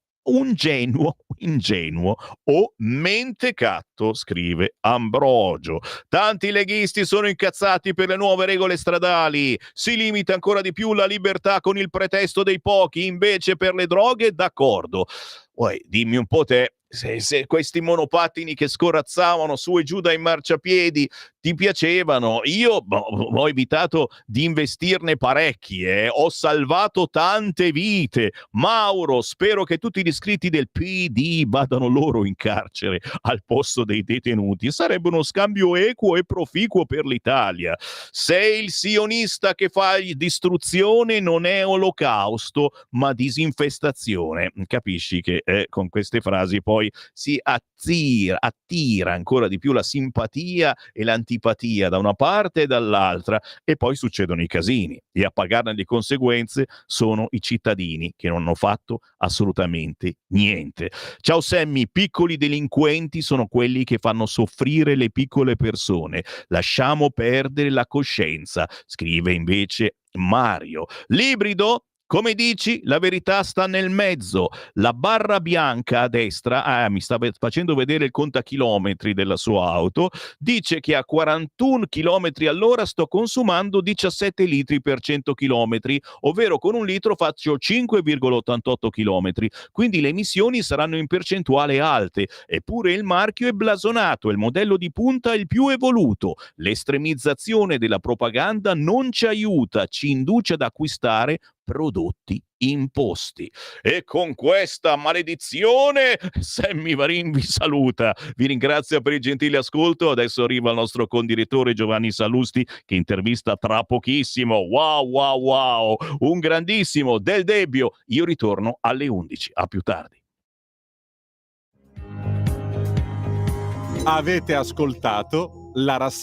o mentecatto, scrive Ambrogio. Tanti leghisti sono incazzati per le nuove regole stradali, si limita ancora di più la libertà con il pretesto dei pochi, invece per le droghe d'accordo. Poi dimmi un po' te, se questi monopattini che scorazzavano su e giù dai marciapiedi ti piacevano. Io ho evitato di investirne parecchi, ho salvato tante vite. Mauro, spero che tutti gli iscritti del PD vadano loro in carcere al posto dei detenuti. Sarebbe uno scambio equo e proficuo per l'Italia. Sei il sionista che fa distruzione, non è olocausto ma disinfestazione. Capisci che con queste frasi poi si attira ancora di più la simpatia e l'antipatia da una parte e dall'altra, e poi succedono i casini, e a pagarne le conseguenze sono i cittadini che non hanno fatto assolutamente niente. Ciao Sammy, piccoli delinquenti sono quelli che fanno soffrire le piccole persone, lasciamo perdere la coscienza, scrive invece Mario. L'ibrido, come dici, la verità sta nel mezzo. La barra bianca a destra, mi sta facendo vedere il contachilometri della sua auto, dice che a 41 km all'ora sto consumando 17 litri per 100 km, ovvero con un litro faccio 5,88 km, quindi le emissioni saranno in percentuale alte, eppure il marchio è blasonato, il modello di punta è il più evoluto. L'estremizzazione della propaganda non ci aiuta, ci induce ad acquistare prodotti imposti. E con questa maledizione Sammy Varin vi saluta, vi ringrazia per il gentile ascolto. Adesso arriva il nostro condirettore Giovanni Sallusti che intervista tra pochissimo. Wow, un grandissimo Del Debbio. Io ritorno alle 11, a più tardi. Avete ascoltato la rassegna